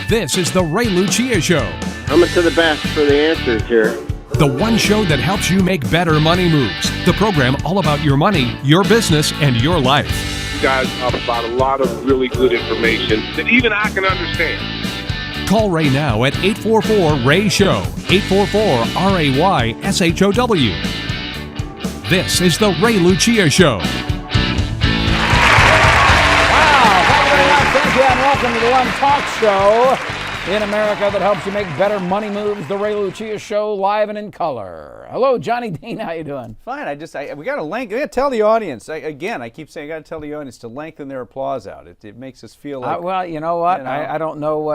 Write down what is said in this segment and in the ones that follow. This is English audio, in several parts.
This is the Ray Lucia Show. Coming to the best for the answers here. The one show that helps you make better money moves. The program all about your money, your business, and your life. You guys talk about a lot of really good information that even I can understand. Call Ray now at 844-RAY-SHOW, 844-RAY-SHOW. This is the Ray Lucia Show. Thank you, and welcome to the one talk show in America that helps you make better money moves. The Ray Lucia Show, live and in color. Hello, Johnny Dean. How you doing? Fine. We got to lengthen. I got to tell the audience. I keep saying I got to tell the audience to lengthen their applause out. It makes us feel like. Well, you know what? I don't know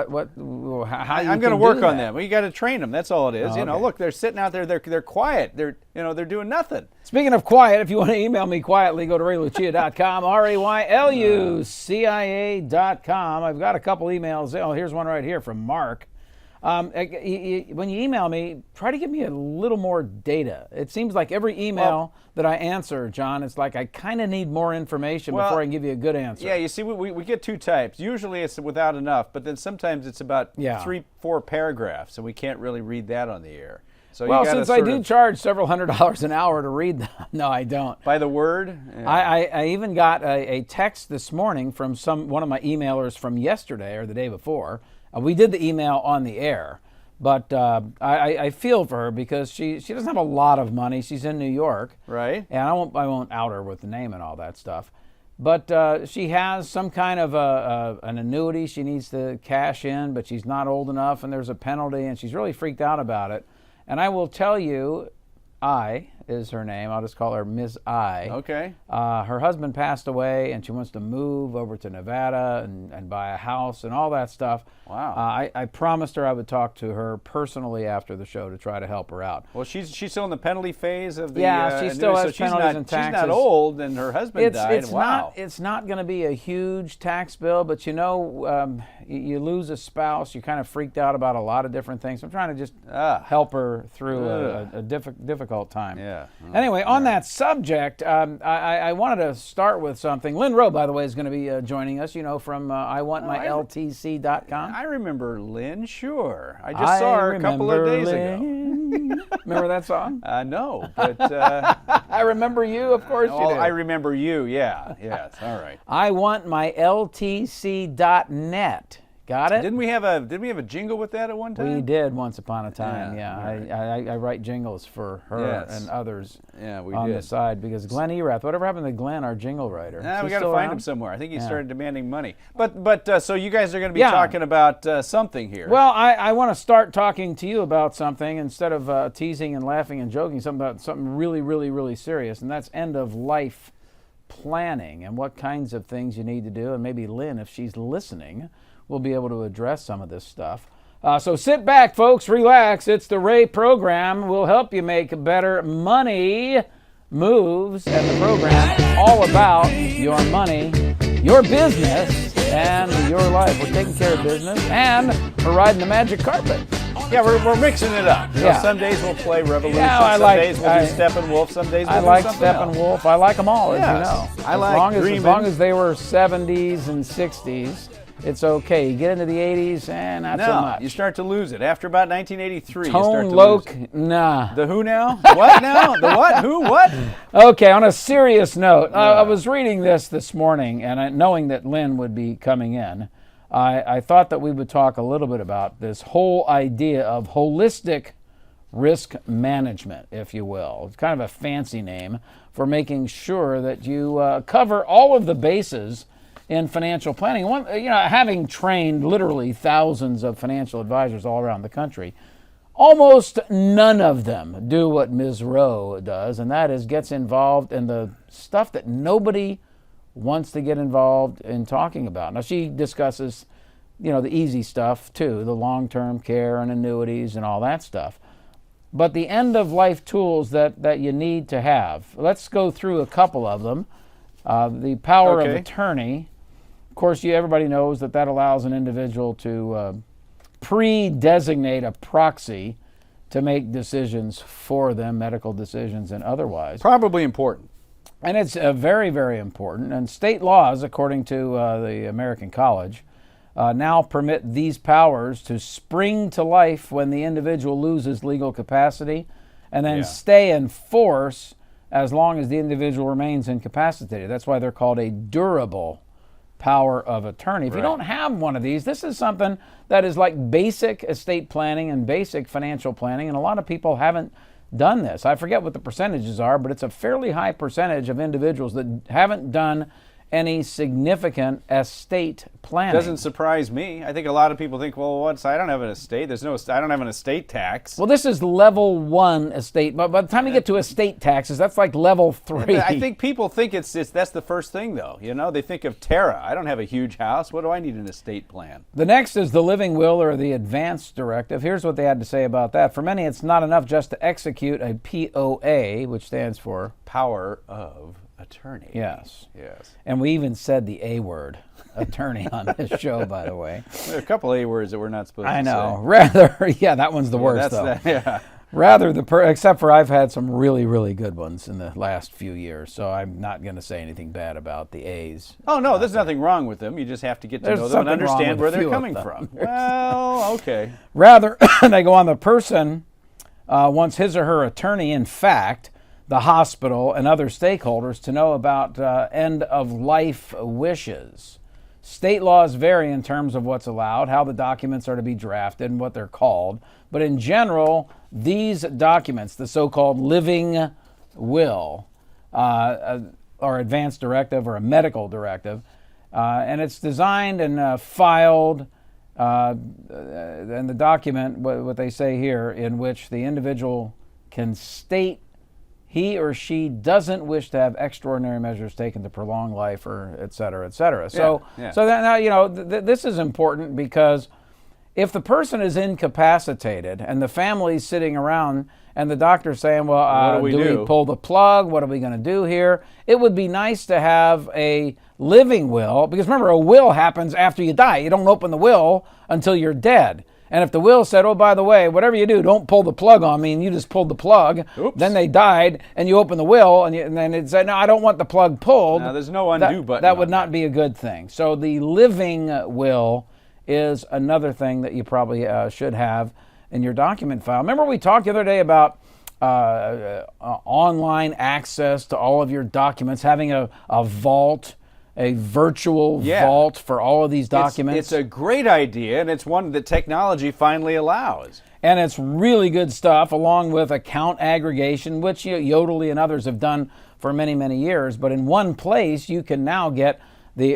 how I'm going to work on them. We got to train them. That's all it is. Oh, okay. Look, they're sitting out there. They're quiet. They're doing nothing. Speaking of quiet, if you want to email me quietly, go to raylucia.com, RAYLUCIA.com. I've got a couple emails. Oh, here's one right here from Mark. When you email me, try to give me a little more data. It seems like every email that I answer, John, it's like I kind of need more information before I can give you a good answer. Yeah, you see, we get two types. Usually it's without enough, but then sometimes it's about 3-4 paragraphs, and we can't really read that on the air. So since I do charge several $100s an hour to read them, no, I don't. By the word? Yeah. I even got a text this morning from one of my emailers from yesterday or the day before. We did the email on the air, but I feel for her because she doesn't have a lot of money. She's in New York, right? And I won't out her with the name and all that stuff. But she has some kind of an annuity she needs to cash in, but she's not old enough, and there's a penalty, and she's really freaked out about it. And I will tell you, I is her name. I'll just call her Ms. I. Okay. Her husband passed away, and she wants to move over to Nevada and buy a house and all that stuff. Wow. I promised her I would talk to her personally after the show to try to help her out. Well, she's still in the penalty phase of the she still has penalties and taxes. She's not old, and her husband died. It's not going to be a huge tax bill, but you lose a spouse, you're kind of freaked out about a lot of different things. I'm trying to just help her through a difficult time. Yeah. Anyway, on that subject, I wanted to start with something. Lynn Rowe, by the way, is going to be joining us, from IWantMyLTC.com. I remember Lynn, sure. I just saw her a couple of days ago. Remember that song? No, but... I remember you, of course you do. I remember you, yeah. Yes, all right. IWantMyLTC.net. Got it? Didn't we have a jingle with that at one time? We did once upon a time, Right. I write jingles for her and others on the side because Glenn Erath, whatever happened to Glenn, our jingle writer? We got to find him somewhere. I think he started demanding money. But so you guys are going to be talking about something here. Well, I want to start talking to you about something instead of teasing and laughing and joking, something really, really, really serious, and that's end-of-life planning and what kinds of things you need to do. And maybe Lynn, if she's listening, we'll be able to address some of this stuff. So sit back, folks, relax. It's the Ray program. We'll help you make better money moves. And the program all about your money, your business, and your life. We're taking care of business, and we're riding the magic carpet. Yeah, we're mixing it up. Some days we'll play Revolution. Some days we'll do Steppenwolf. Some days we'll do something else. Steppenwolf. I like them all, as you know. As long as they were 70s and 60s. It's okay. You get into the 80s, not so much. You start to lose it. After about 1983, Tone Loc, nah. The who now? What now? The what? Who? What? Okay, on a serious note, I was reading this morning, and knowing that Lynn would be coming in, I thought that we would talk a little bit about this whole idea of holistic risk management, if you will. It's kind of a fancy name for making sure that you cover all of the bases in financial planning. Having trained literally thousands of financial advisors all around the country, almost none of them do what Ms. Rowe does, and that is gets involved in the stuff that nobody wants to get involved in talking about. Now, she discusses, the easy stuff too, the long-term care and annuities and all that stuff. But the end-of-life tools that you need to have, let's go through a couple of them. The power of attorney. Of course, everybody knows that allows an individual to pre-designate a proxy to make decisions for them, medical decisions and otherwise. Probably important. And it's very, very important. And state laws, according to the American College, now permit these powers to spring to life when the individual loses legal capacity and then stay in force as long as the individual remains incapacitated. That's why they're called a durable power of attorney. If you don't have one of these, this is something that is like basic estate planning and basic financial planning, and a lot of people haven't done this. I forget what the percentages are, but it's a fairly high percentage of individuals that haven't done any significant estate planning. Doesn't surprise me. I think a lot of people think, well, I don't have an estate. I don't have an estate tax. Well, this is level 1 estate, but by the time you get to estate taxes, that's like level 3. I think people think that's the first thing, though. You know, they think of Terra. I don't have a huge house. What do I need an estate plan? The next is the living will, or the advance directive. Here's what they had to say about that. For many, it's not enough just to execute a POA, which stands for Power of Attorney. Yes. Yes. And we even said the A word, attorney, on this show, by the way. There are a couple A words that we're not supposed to say. I know. Rather, that one's the worst, though. Rather, except for I've had some really, really good ones in the last few years, so I'm not going to say anything bad about the A's. Oh, no, there's nothing wrong with them. You just have to get to know them and understand where they're coming from. Well, okay. Rather, they go on, the person wants his or her attorney, in fact, the hospital and other stakeholders, to know about end-of-life wishes. State laws vary in terms of what's allowed, how the documents are to be drafted, and what they're called. But in general, these documents, the so-called living will, or advance directive, or a medical directive, and it's designed and filed, and the document, what they say here, in which the individual can state he or she doesn't wish to have extraordinary measures taken to prolong life, or et cetera, et cetera. So that now, this is important, because if the person is incapacitated and the family's sitting around and the doctor's saying, well, do we pull the plug? What are we going to do here? It would be nice to have a living will, because remember, a will happens after you die. You don't open the will until you're dead. And if the will said, oh, by the way, whatever you do, don't pull the plug on me, and you just pulled the plug, then they died, and you open the will, and then it said, no, I don't want the plug pulled. Now, there's no undo button. That would not be a good thing. So the living will is another thing that you probably should have in your document file. Remember we talked the other day about online access to all of your documents, having a vault, a virtual vault for all of these documents. It's a great idea, and it's one that technology finally allows. And it's really good stuff, along with account aggregation, which Yodlee and others have done for many, many years. But in one place, you can now get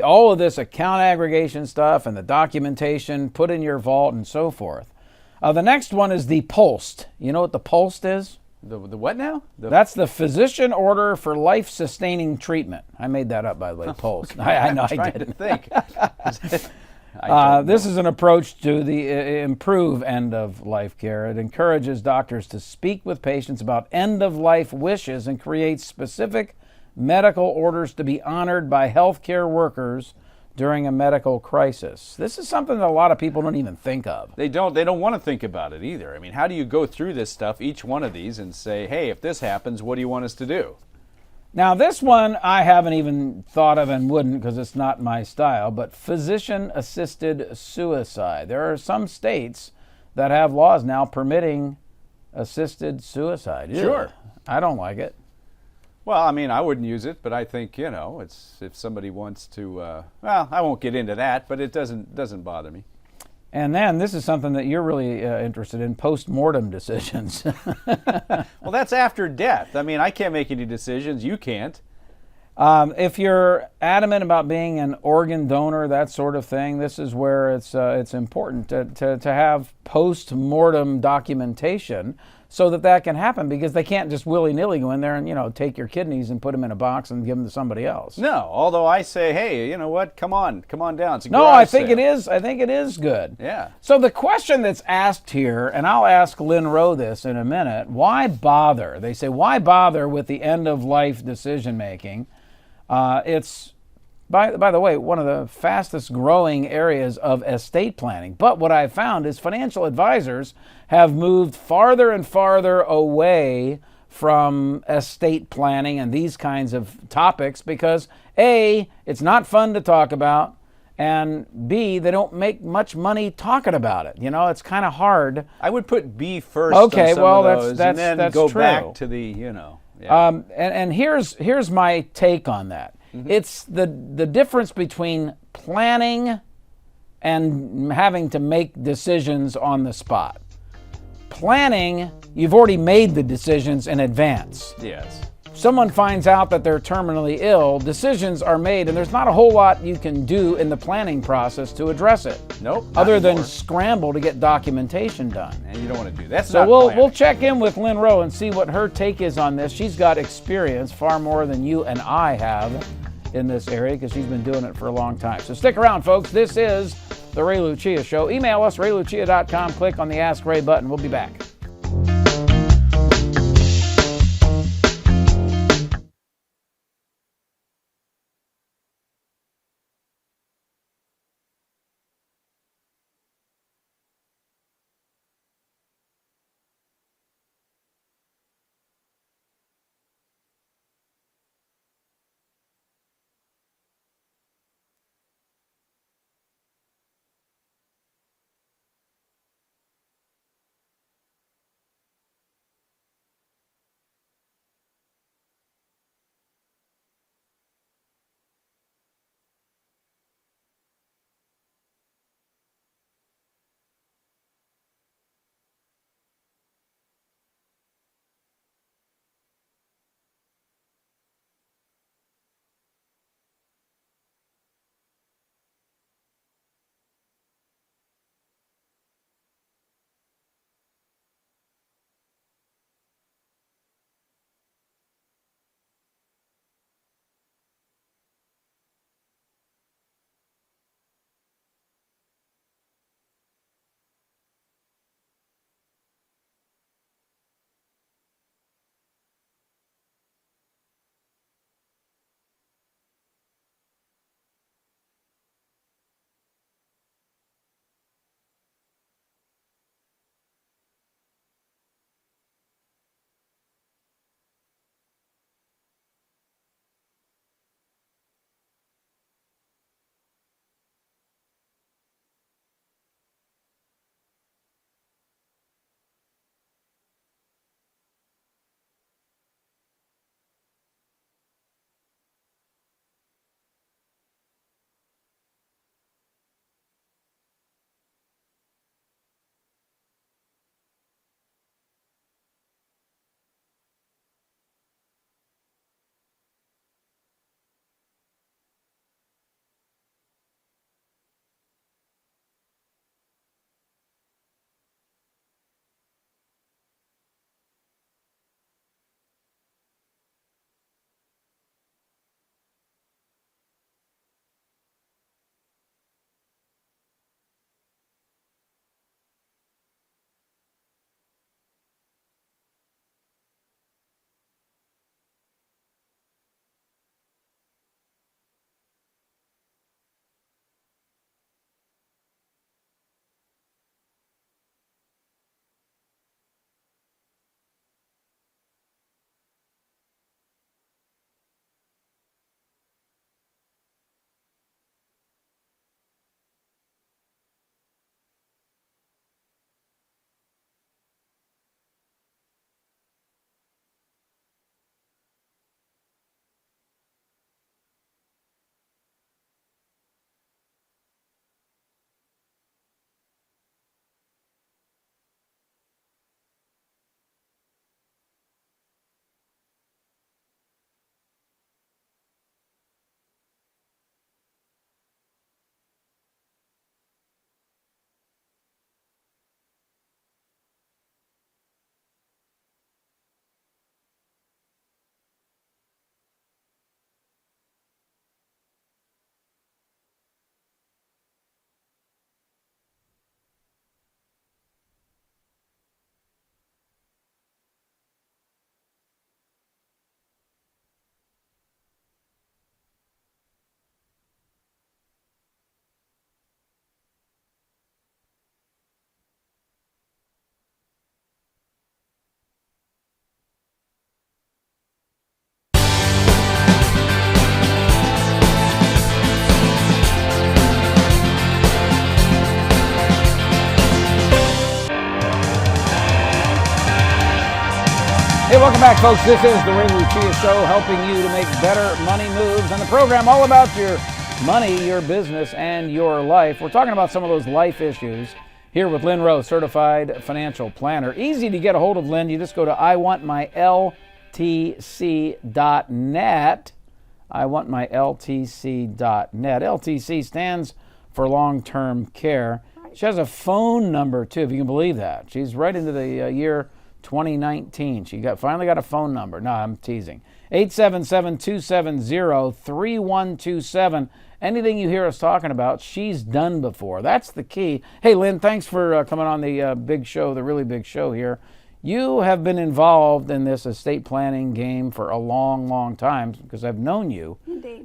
all of this account aggregation stuff and the documentation put in your vault and so forth. The next one is the POLST. You know what the POLST is? The what now? That's the physician order for life-sustaining treatment. I made that up, by the way, POLST. I know I didn't. Think. This is an approach to the improve end-of-life care. It encourages doctors to speak with patients about end-of-life wishes and creates specific medical orders to be honored by healthcare workers during a medical crisis. This is something that a lot of people don't even think of. They don't want to think about it either. I mean, how do you go through this stuff, each one of these, and say, hey, if this happens, what do you want us to do? Now, this one I haven't even thought of and wouldn't, because it's not my style, but physician-assisted suicide. There are some states that have laws now permitting assisted suicide. Sure. I don't like it. Well, I mean, I wouldn't use it, but I think, it's if somebody wants to, I won't get into that, but it doesn't bother me. And then this is something that you're really interested in, post-mortem decisions. Well, that's after death. I mean, I can't make any decisions. You can't. If you're adamant about being an organ donor, that sort of thing, this is where it's important to have post-mortem documentation so that can happen, because they can't just willy-nilly go in there and, take your kidneys and put them in a box and give them to somebody else. No, although I say, hey, you know what? Come on down. It's a No, I think it is. I think it is good. Yeah. So the question that's asked here, and I'll ask Lynn Rowe this in a minute, why bother? They say, why bother with the end-of-life decision-making? It's by the way, one of the fastest growing areas of estate planning. But what I've found is financial advisors have moved farther and farther away from estate planning and these kinds of topics because A, it's not fun to talk about, and B, they don't make much money talking about it. You know, it's kind of hard. I would put B first. Okay, on some well, of those, that's and then that's go true. back to the, you know. Yeah. And here's my take on that. It's the difference between planning and having to make decisions on the spot. Planning, you've already made the decisions in advance. Yes. Someone finds out that they're terminally ill, decisions are made, and there's not a whole lot you can do in the planning process to address it. Nope. Other than scramble to get documentation done. And you don't want to do that. So we'll check in with Lynn Rowe and see what her take is on this. She's got experience, far more than you and I have in this area, because she's been doing it for a long time. So stick around, folks. This is The Ray Lucia Show. Email us, raylucia.com. Click on the Ask Ray button. We'll be back. welcome back, folks. This is the Lucia Show, helping you to make better money moves, and the program all about your money, your business, and your life. We're talking about some of those life issues here with Lynn Rose, certified financial planner. Easy to get a hold of Lynn. You just go to iwantmyltc.net. iwantmyltc.net. LTC stands for long-term care. She has a phone number too, if you can believe that. She's right into the year 2019. She finally got a phone number. No, I'm teasing. 877-270-3127. Anything you hear us talking about, she's done before. That's the key. Hey, Lynn, thanks for coming on the big show, the really big show here. You have been involved in this estate planning game for a long, long time, because I've known you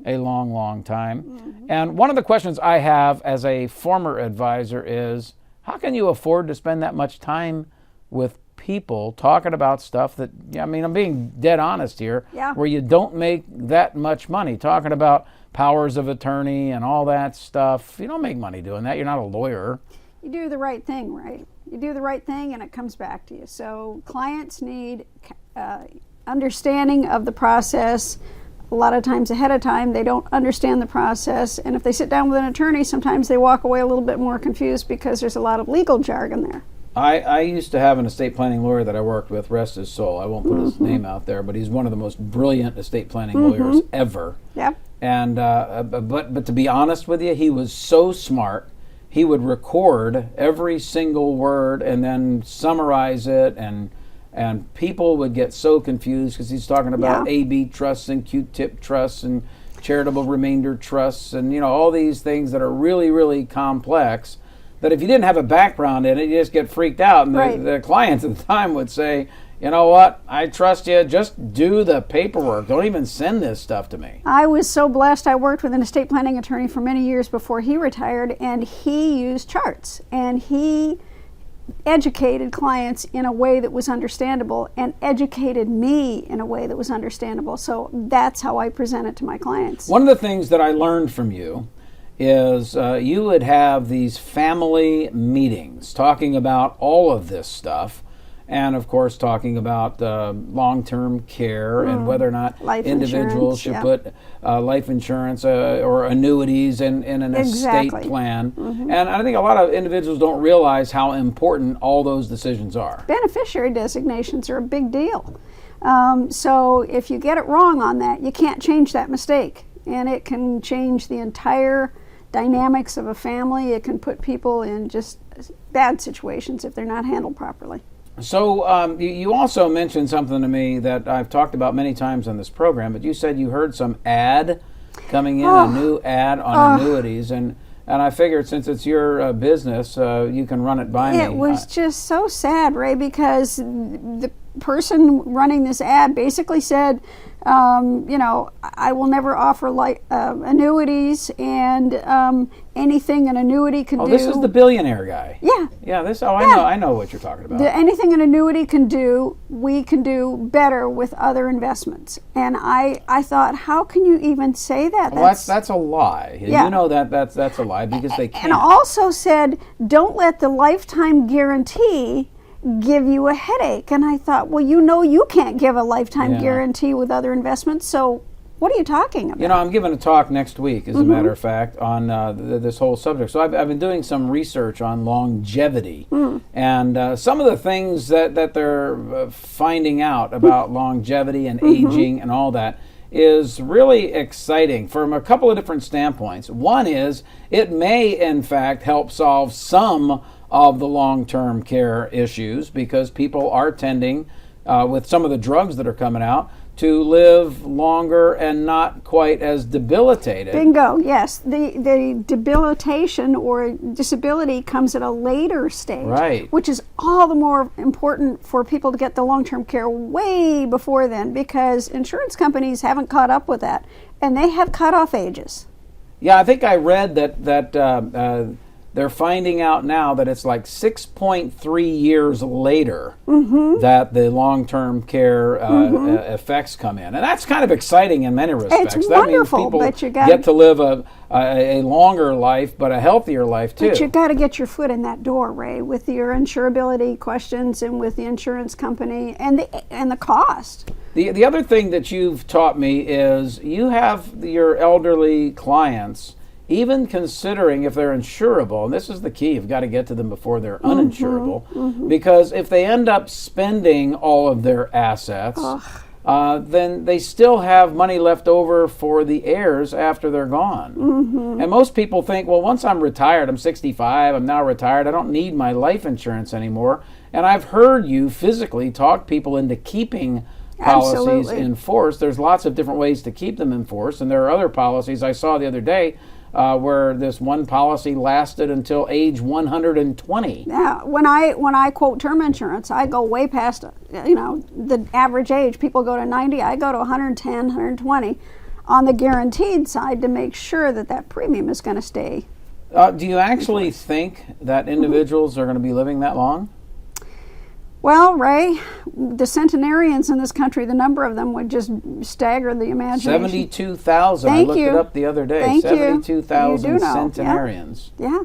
a long, long time. Mm-hmm. And one of the questions I have as a former advisor is, how can you afford to spend that much time with people talking about stuff that, I'm being dead honest here, where you don't make that much money, talking about powers of attorney and all that stuff. You don't make money doing that. You're not a lawyer. You do the right thing, right? You do the right thing and it comes back to you. So clients need understanding of the process. A lot of times ahead of time, they don't understand the process. And if they sit down with an attorney, sometimes they walk away a little bit more confused because there's a lot of legal jargon there. I used to have an estate planning lawyer that I worked with, rest his soul. I won't put his name out there, but he's one of the most brilliant estate planning lawyers ever. Yeah. And but to be honest with you, he was so smart. He would record every single word and then summarize it, and people would get so confused because he's talking about AB trusts and Q-tip trusts and charitable remainder trusts and all these things that are really, really complex, that if you didn't have a background in it, you just get freaked out. And the clients at the time would say, you know what, I trust you, just do the paperwork. Don't even send this stuff to me. I was so blessed. I worked with an estate planning attorney for many years before he retired, and he used charts, and he educated clients in a way that was understandable and educated me in a way that was understandable. So that's how I present it to my clients. One of the things that I learned from you is you would have these family meetings talking about all of this stuff, and of course talking about long-term care and whether or not individuals should put life insurance or annuities in an estate plan. And I think a lot of individuals don't realize how important all those decisions are. Beneficiary designations are a big deal. So if you get it wrong on that, you can't change that mistake, and it can change the entire dynamics of a family. It can put people in just bad situations if they're not handled properly. So you also mentioned something to me that I've talked about many times on this program, but you said you heard some ad coming in, a new ad on annuities, and I figured since it's your business, you can run it by me. It was just so sad, Ray, because the person running this ad basically said, I will never offer annuities, and anything an annuity can do. Oh, this is the billionaire guy. Yeah. Yeah. I know what you're talking about. Anything an annuity can do, we can do better with other investments. And I thought, how can you even say that? Well, that's a lie. Yeah. You know that's a lie because they can't. And also said, don't let the lifetime guarantee give you a headache. And I thought, well, you can't give a lifetime guarantee with other investments, so what are you talking about? I'm giving a talk next week, as a matter of fact, on this whole subject. So I've been doing some research on longevity, and some of the things that they're finding out about longevity and aging and all that is really exciting from a couple of different standpoints. One is it may, in fact, help solve some of the long-term care issues, because people are tending, with some of the drugs that are coming out, to live longer and not quite as debilitated. Bingo, yes. The debilitation or disability comes at a later stage, right, which is all the more important for people to get the long-term care way before then, because insurance companies haven't caught up with that, and they have cutoff ages. Yeah, I think I read that they're finding out now that it's like 6.3 years later that the long-term care effects come in. And that's kind of exciting in many respects. It's that wonderful, means people but you get to live a longer life, but a healthier life too. But you got to get your foot in that door, Ray, with your insurability questions and with the insurance company and the cost. The other thing that you've taught me is you have your elderly clients, even considering if they're insurable, and this is the key, you've got to get to them before they're uninsurable, because if they end up spending all of their assets, then they still have money left over for the heirs after they're gone. And most people think, well, once I'm retired, I'm 65, I'm now retired, I don't need my life insurance anymore. And I've heard you physically talk people into keeping policies in force. There's lots of different ways to keep them in force, and there are other policies I saw the other day where this one policy lasted until age 120. Yeah, when I quote term insurance, I go way past, the average age. People go to 90, I go to 110, 120 on the guaranteed side to make sure that premium is going to stay. Do you actually think that individuals are going to be living that long? Well, Ray, the centenarians in this country, the number of them would just stagger the imagination. 72,000. I looked it up the other day. Thank 72,000 centenarians. Yeah.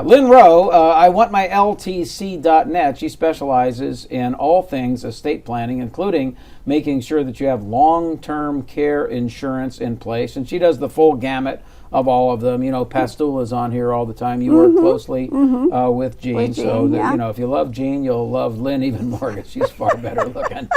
Lynn Rowe, I want my LTC.net. She specializes in all things estate planning, including making sure that you have long-term care insurance in place. And she does the full gamut of all of them. Pastula is on here all the time. You work closely with Jean. So that, if you love Jean, you'll love Lynn even more because she's far better looking.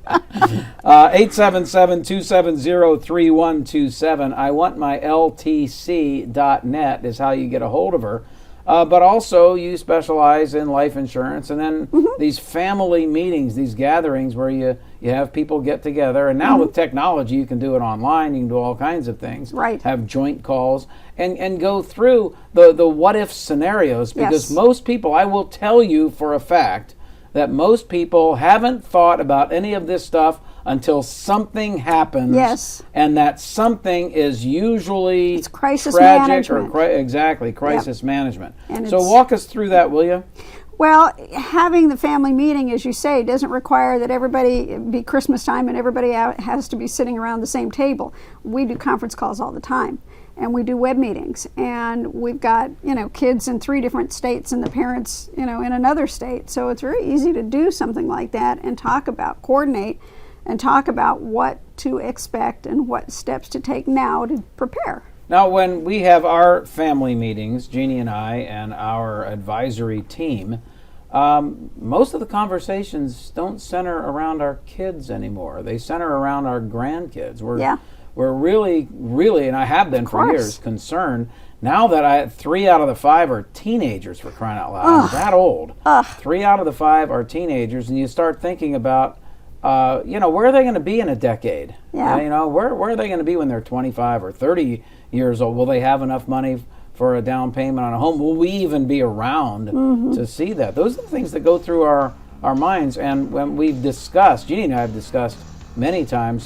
877-270-3127. I want my LTC.net is how you get a hold of her. But also you specialize in life insurance, and then these family meetings, these gatherings where you have people get together. And now with technology, you can do it online. You can do all kinds of things. Right. Have joint calls and go through the what-if scenarios, because most people, I will tell you for a fact, that most people haven't thought about any of this stuff until something happens. Yes. And that something is usually it's crisis tragic management. Or crisis management. And so walk us through that, will you? Well, having the family meeting, as you say, doesn't require that everybody be Christmas time and everybody has to be sitting around the same table. We do conference calls all the time, and we do web meetings, and we've got kids in 3 different states and the parents in another state. So it's very easy to do something like that and coordinate and talk about what to expect and what steps to take now to prepare. Now, when we have our family meetings, Jeannie and I and our advisory team, most of the conversations don't center around our kids anymore. They center around our grandkids. We're really, and I have been for years, concerned. Now that 3 out of the 5 are teenagers, for crying out loud. I'm that old. 3 out of the 5 are teenagers, and you start thinking about, where are they going to be in a decade? Yeah. Where are they going to be when they're 25 or 30 years old? Will they have enough money for a down payment on a home? Will we even be around to see that? Those are the things that go through our minds. And when we've discussed, Jeannie and I have discussed many times,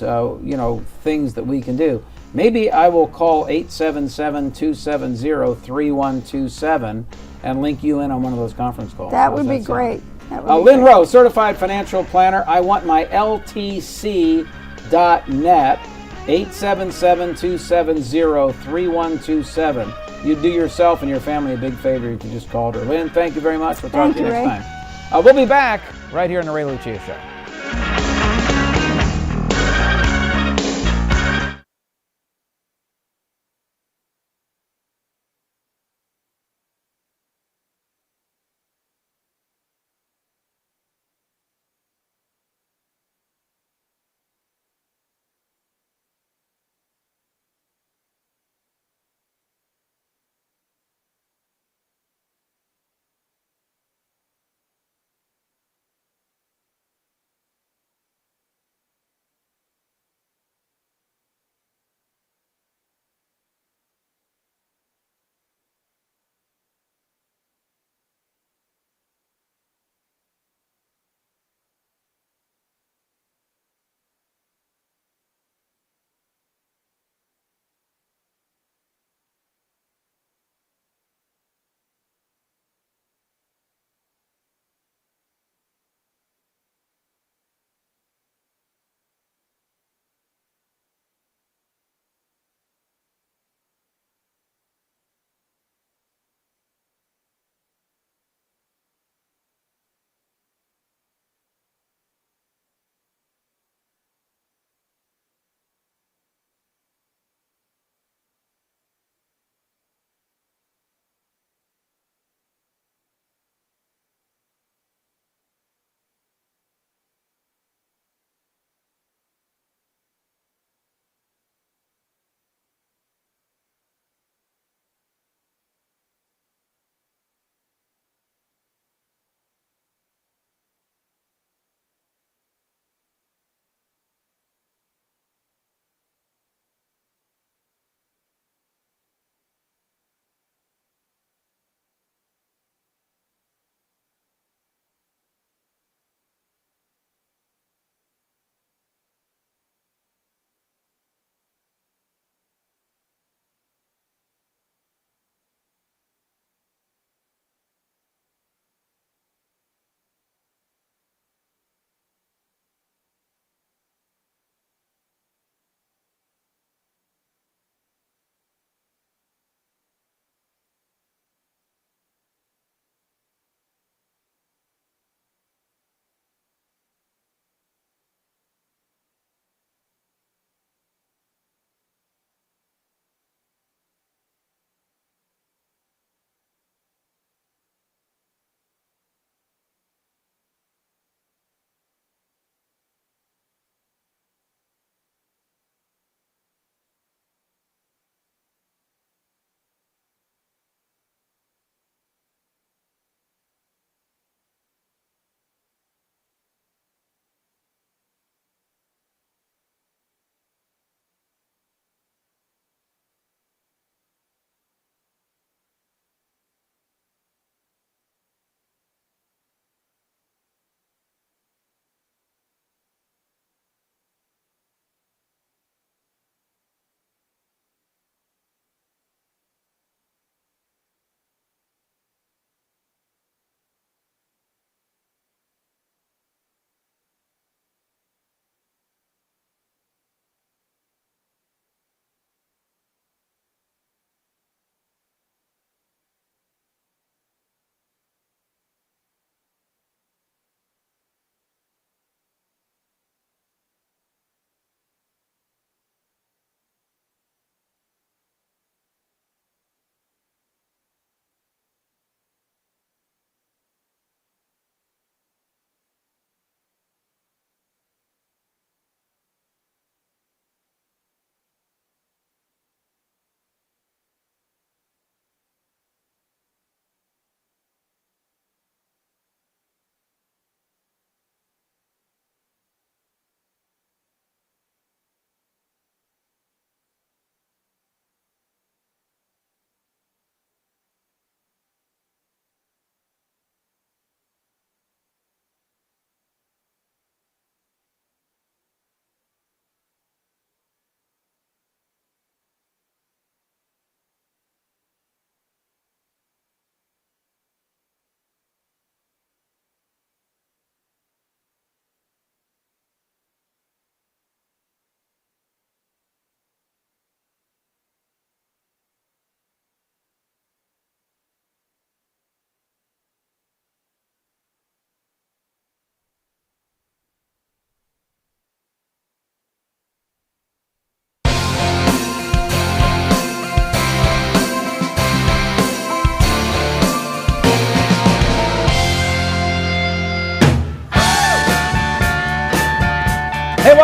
things that we can do. Maybe I will call 877-270-3127 and link you in on one of those conference calls. That would be great. Lynn Rowe, Certified Financial Planner. I want my LTC.net, 877-270-3127. You do yourself and your family a big favor if you just called her. Lynn, thank you very much. We'll talk to you next time. We'll be back right here on The Ray Lucia Show.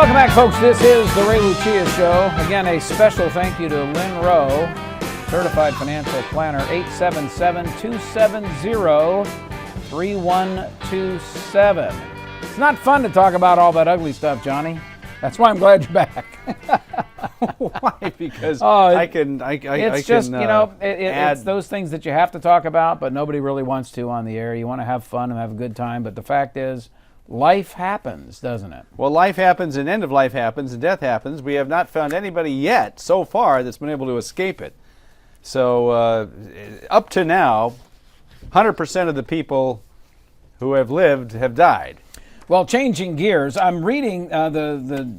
Welcome back, folks. This is the Ray Lucia Show. Again, a special thank you to Lynn Rowe, Certified Financial Planner, 877-270-3127. It's not fun to talk about all that ugly stuff, Johnny. That's why I'm glad you're back. Why? Because it's those things that you have to talk about, but nobody really wants to on the air. You want to have fun and have a good time, but the fact is, life happens, doesn't it? Well, life happens and end of life happens and death happens. We have not found anybody yet so far that's been able to escape it. So up to now, 100% of the people who have lived have died. Well, changing gears, I'm reading the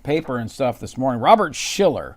paper and stuff this morning. Robert Shiller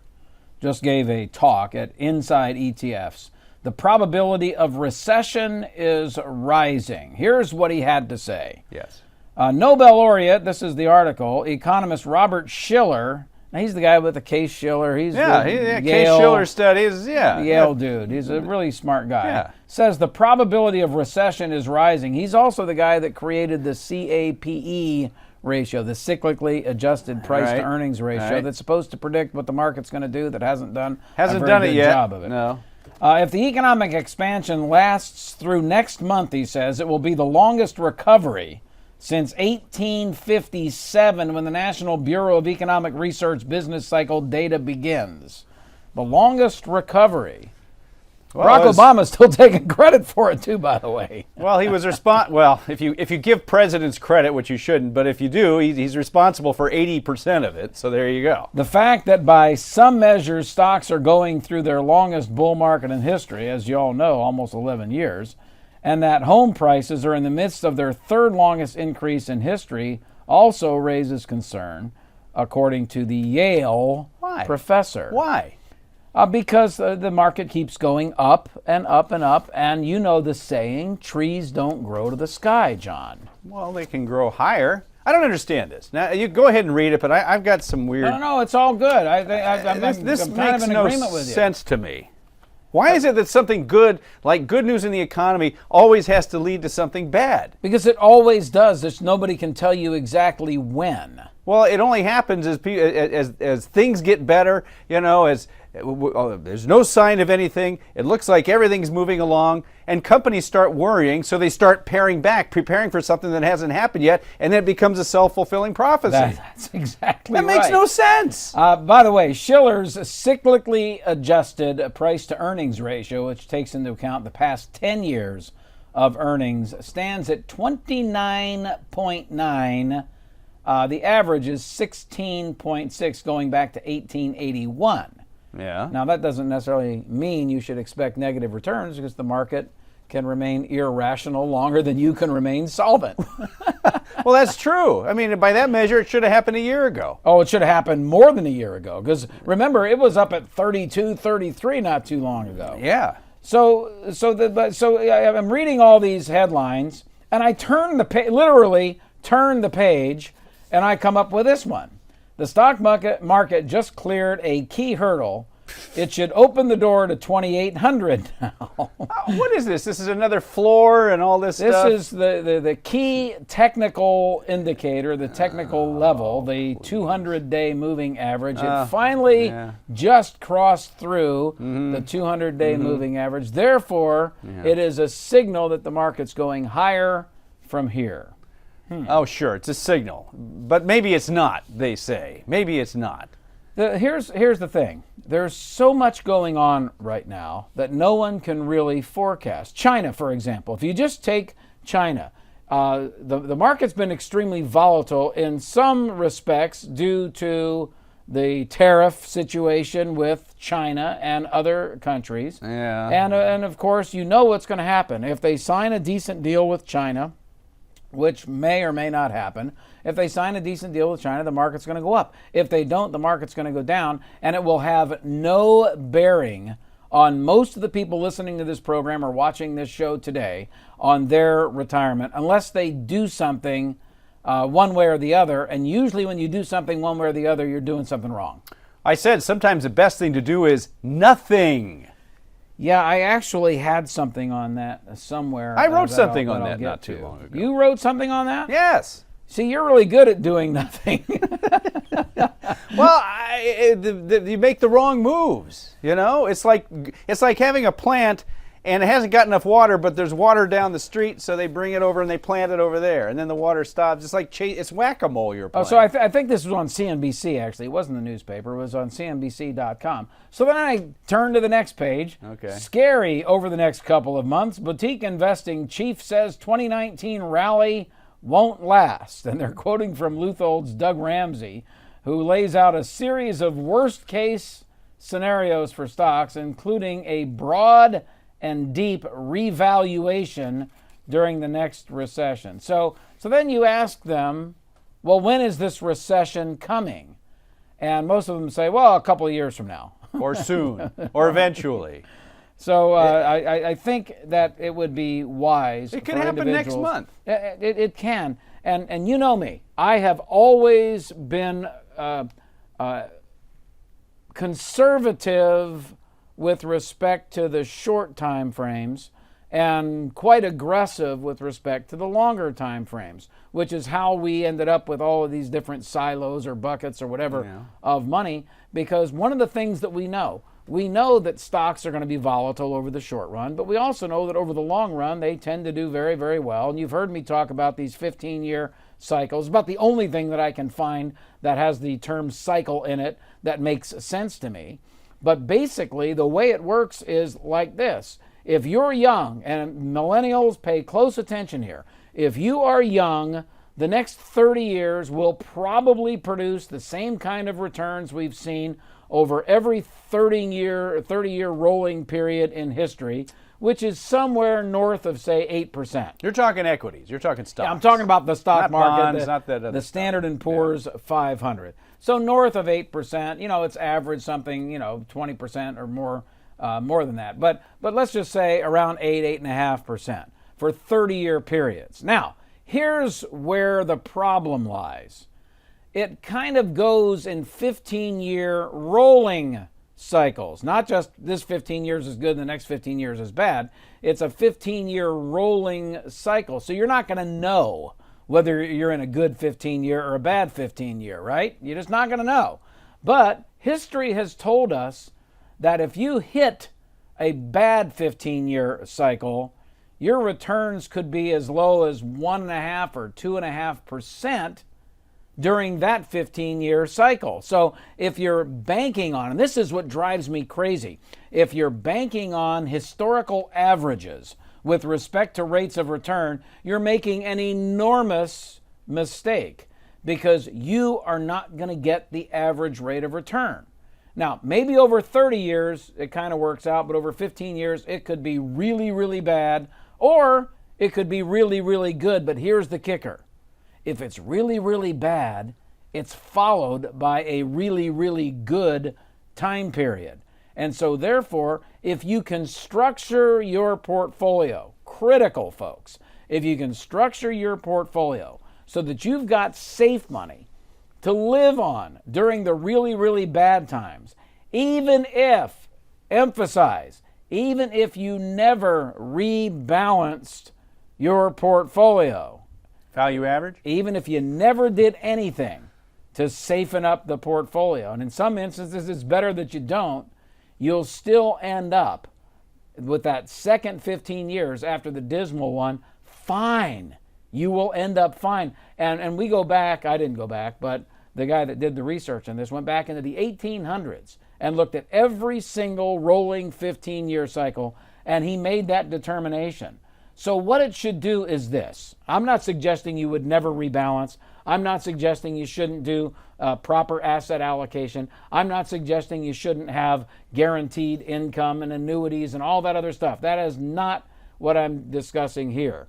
just gave a talk at Inside ETFs. The probability of recession is rising. Here's what he had to say. Yes. Nobel laureate, this is the article, economist Robert Shiller. Now, he's the guy with the Case Shiller. He's the Case Shiller studies. Yeah, Yale dude. He's a really smart guy. Yeah. Says the probability of recession is rising. He's also the guy that created the CAPE ratio, the cyclically adjusted price to earnings ratio, that's supposed to predict what the market's going to do. That hasn't done a very good job of it. No. If the economic expansion lasts through next month, he says, it will be the longest recovery since 1857, when the National Bureau of Economic Research business cycle data begins. The longest recovery. Well, Barack Obama's still taking credit for it too, by the way. Well, he was well, if you give presidents credit, which you shouldn't, but if you do, he's responsible for 80% of it. So there you go. The fact that by some measures stocks are going through their longest bull market in history, as you all know, almost 11 years, and that home prices are in the midst of their third longest increase in history also raises concern, according to the Yale professor. Why? Because the market keeps going up and up and up, and you know the saying, trees don't grow to the sky, John. Well, they can grow higher. I don't understand this. Now, you go ahead and read it, but I've got some weird... No, it's all good. This I'm makes kind of in no agreement with you. sense to me. Why is it that something good, like good news in the economy, always has to lead to something bad? Because it always does. Just nobody can tell you exactly when. Well, it only happens as things get better, as there's no sign of anything. It looks like everything's moving along, and companies start worrying, so they start paring back, preparing for something that hasn't happened yet, and then it becomes a self-fulfilling prophecy. That's exactly right. That makes no sense. By the way, Shiller's cyclically adjusted price-to-earnings ratio, which takes into account the past 10 years of earnings, stands at 29.9. The average is 16.6 going back to 1881. Yeah. Now, that doesn't necessarily mean you should expect negative returns, because the market can remain irrational longer than you can remain solvent. Well, that's true. I mean, by that measure, it should have happened a year ago. Oh, it should have happened more than a year ago, because remember, it was up at 32, 33 not too long ago. Yeah. So I'm reading all these headlines, and I literally turn the page, and I come up with this one. The stock market just cleared a key hurdle. It should open the door to 2,800 now. What is this? This is another floor and all this stuff? This is the key technical indicator, the technical level, the 200-day moving average. It finally just crossed through the 200-day moving average. Therefore, it is a signal that the market's going higher from here. Oh, sure, it's a signal. But maybe it's not, they say. Maybe it's not. Here's the thing. There's so much going on right now that no one can really forecast. China, for example. If you just take China, the market's been extremely volatile in some respects due to the tariff situation with China and other countries. Yeah. And of course, you know what's going to happen. If they sign a decent deal with China, which may or may not happen. If they sign a decent deal with China, the market's going to go up. If they don't, the market's going to go down, and it will have no bearing on most of the people listening to this program or watching this show today on their retirement, unless they do something one way or the other. And usually when you do something one way or the other, you're doing something wrong. I said sometimes the best thing to do is nothing. Yeah, I actually had something on that somewhere. I wrote something on that not too long ago. You wrote something on that? Yes. See, you're really good at doing nothing. Well, you make the wrong moves. It's like having a plant and it hasn't got enough water, but there's water down the street, so they bring it over and they plant it over there, and then the water stops. It's like it's whack-a-mole you're playing. So I think this was on CNBC, actually. It wasn't the newspaper. It was on CNBC.com. So then I turned to the next page. Okay. Scary over the next couple of months. Boutique investing chief says 2019 rally won't last. And they're quoting from Luthold's Doug Ramsey, who lays out a series of worst-case scenarios for stocks, including a broad and deep revaluation during the next recession. So then you ask them, well, when is this recession coming? And most of them say, well, a couple of years from now. Or soon, or eventually. So I think that it would be wise. It could happen next month. It can. And you know me. I have always been conservative with respect to the short time frames and quite aggressive with respect to the longer time frames, which is how we ended up with all of these different silos or buckets or whatever of money. Because one of the things that we know that stocks are going to be volatile over the short run, but we also know that over the long run, they tend to do very, very well. And you've heard me talk about these 15-year cycles. About the only thing that I can find that has the term cycle in it that makes sense to me. But basically, the way it works is like this. If you're young, and millennials pay close attention here, if you are young, the next 30 years will probably produce the same kind of returns we've seen over every 30-year rolling period in history, which is somewhere north of, say, 8%. You're talking equities. You're talking stocks. Yeah, I'm talking about the stock Not market, bonds, the Standard & Poor's 500. So north of 8%, it's average something, 20% or more than that. But let's just say around 8.5% for 30-year periods. Now, here's where the problem lies. It kind of goes in 15-year rolling cycles. Not just this 15 years is good and the next 15 years is bad. It's a 15-year rolling cycle. So you're not going to know whether you're in a good 15-year or a bad 15-year, right? You're just not going to know. But history has told us that if you hit a bad 15-year cycle, your returns could be as low as 1.5 or 2.5% during that 15-year cycle. So if you're banking on, and this is what drives me crazy, if you're banking on historical averages with respect to rates of return, you're making an enormous mistake because you are not going to get the average rate of return. Now, maybe over 30 years it kind of works out, but over 15 years it could be really, really bad, or it could be really, really good. But here's the kicker. If it's really, really bad, it's followed by a really, really good time period. And so therefore, if you can structure your portfolio, critical folks, if you can structure your portfolio so that you've got safe money to live on during the really, really bad times, even if, emphasize, even if you never rebalanced your portfolio. Value average? Even if you never did anything to safen up the portfolio, and in some instances it's better that you don't, you'll still end up with that second 15 years after the dismal one, fine. You will end up fine. And we go back, I didn't go back, but the guy that did the research on this went back into the 1800s and looked at every single rolling 15-year cycle, and he made that determination. So what it should do is this. I'm not suggesting you would never rebalance. I'm not suggesting you shouldn't do proper asset allocation. I'm not suggesting you shouldn't have guaranteed income and annuities and all that other stuff. That is not what I'm discussing here,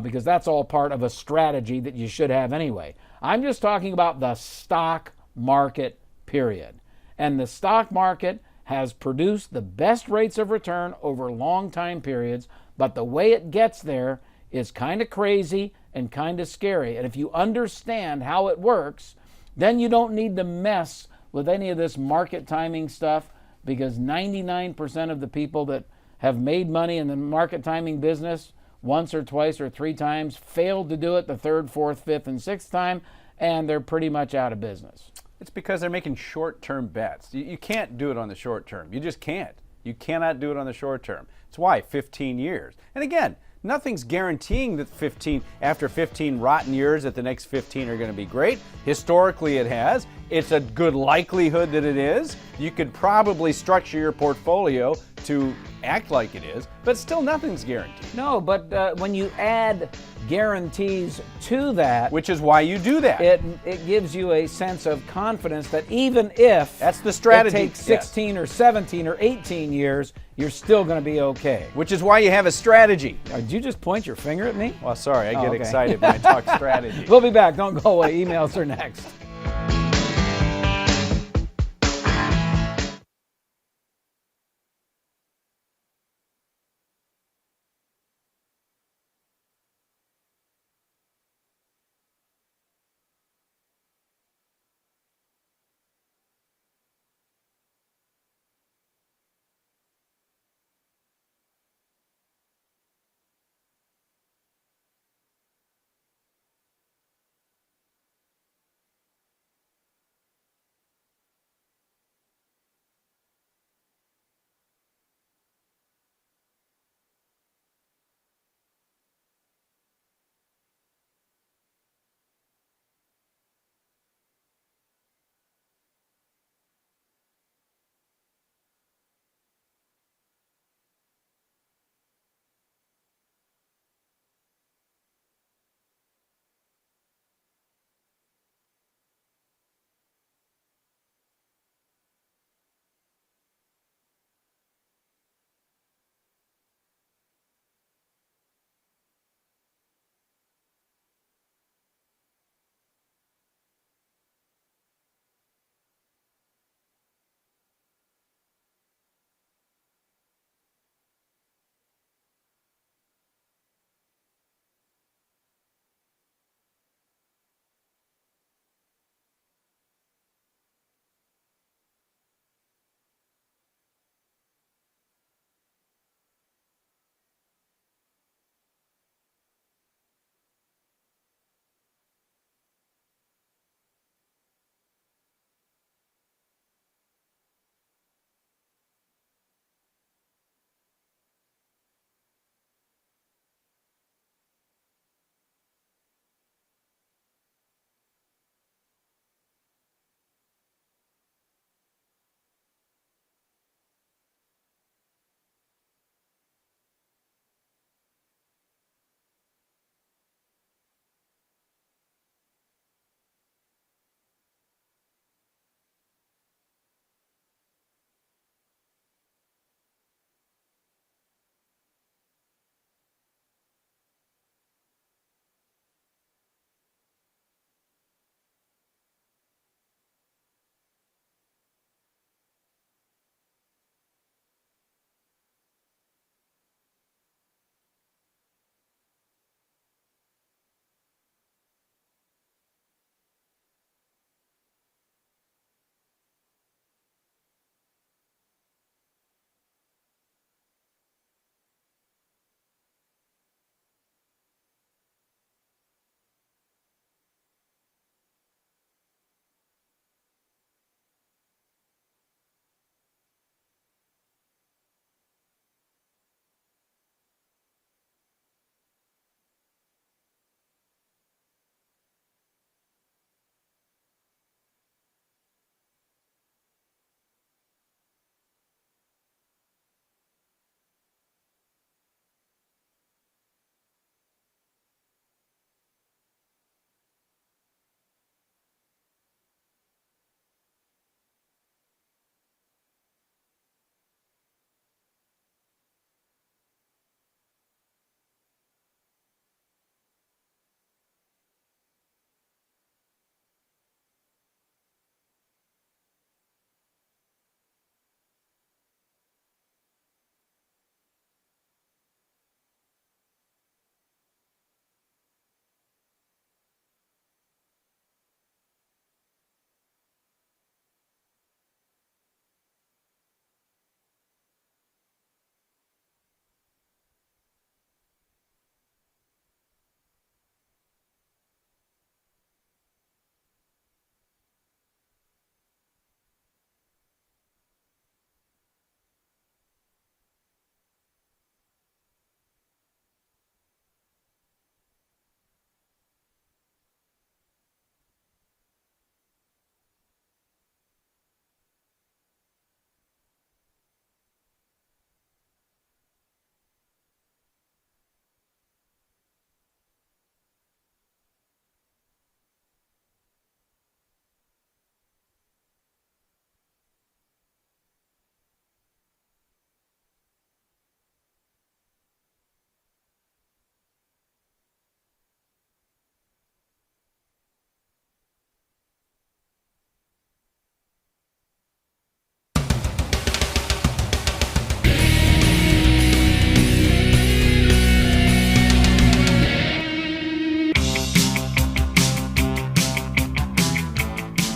because that's all part of a strategy that you should have anyway. I'm just talking about the stock market, period. And the stock market has produced the best rates of return over long time periods, but the way it gets there is kind of crazy and kind of scary. And if you understand how it works, then you don't need to mess with any of this market timing stuff, because 99% of the people that have made money in the market timing business once or twice or three times, failed to do it the third, fourth, fifth, and sixth time, and they're pretty much out of business. It's because they're making short-term bets. You can't do it on the short term. You just can't. You cannot do it on the short term. It's why 15 years. And again, nothing's guaranteeing that after 15 rotten years that the next 15 are going to be great. Historically, it has. It's a good likelihood that it is. You could probably structure your portfolio to act like it is, but still nothing's guaranteed. No, but when you add guarantees to that, Which is why you do that. it gives you a sense of confidence that even if That's the strategy. it takes 16 or 17 or 18 years, you're still going to be okay. Which is why you have a strategy. Did you just point your finger at me? Well, sorry, I get okay. excited when I talk strategy. We'll be back. Don't go away. Emails are next.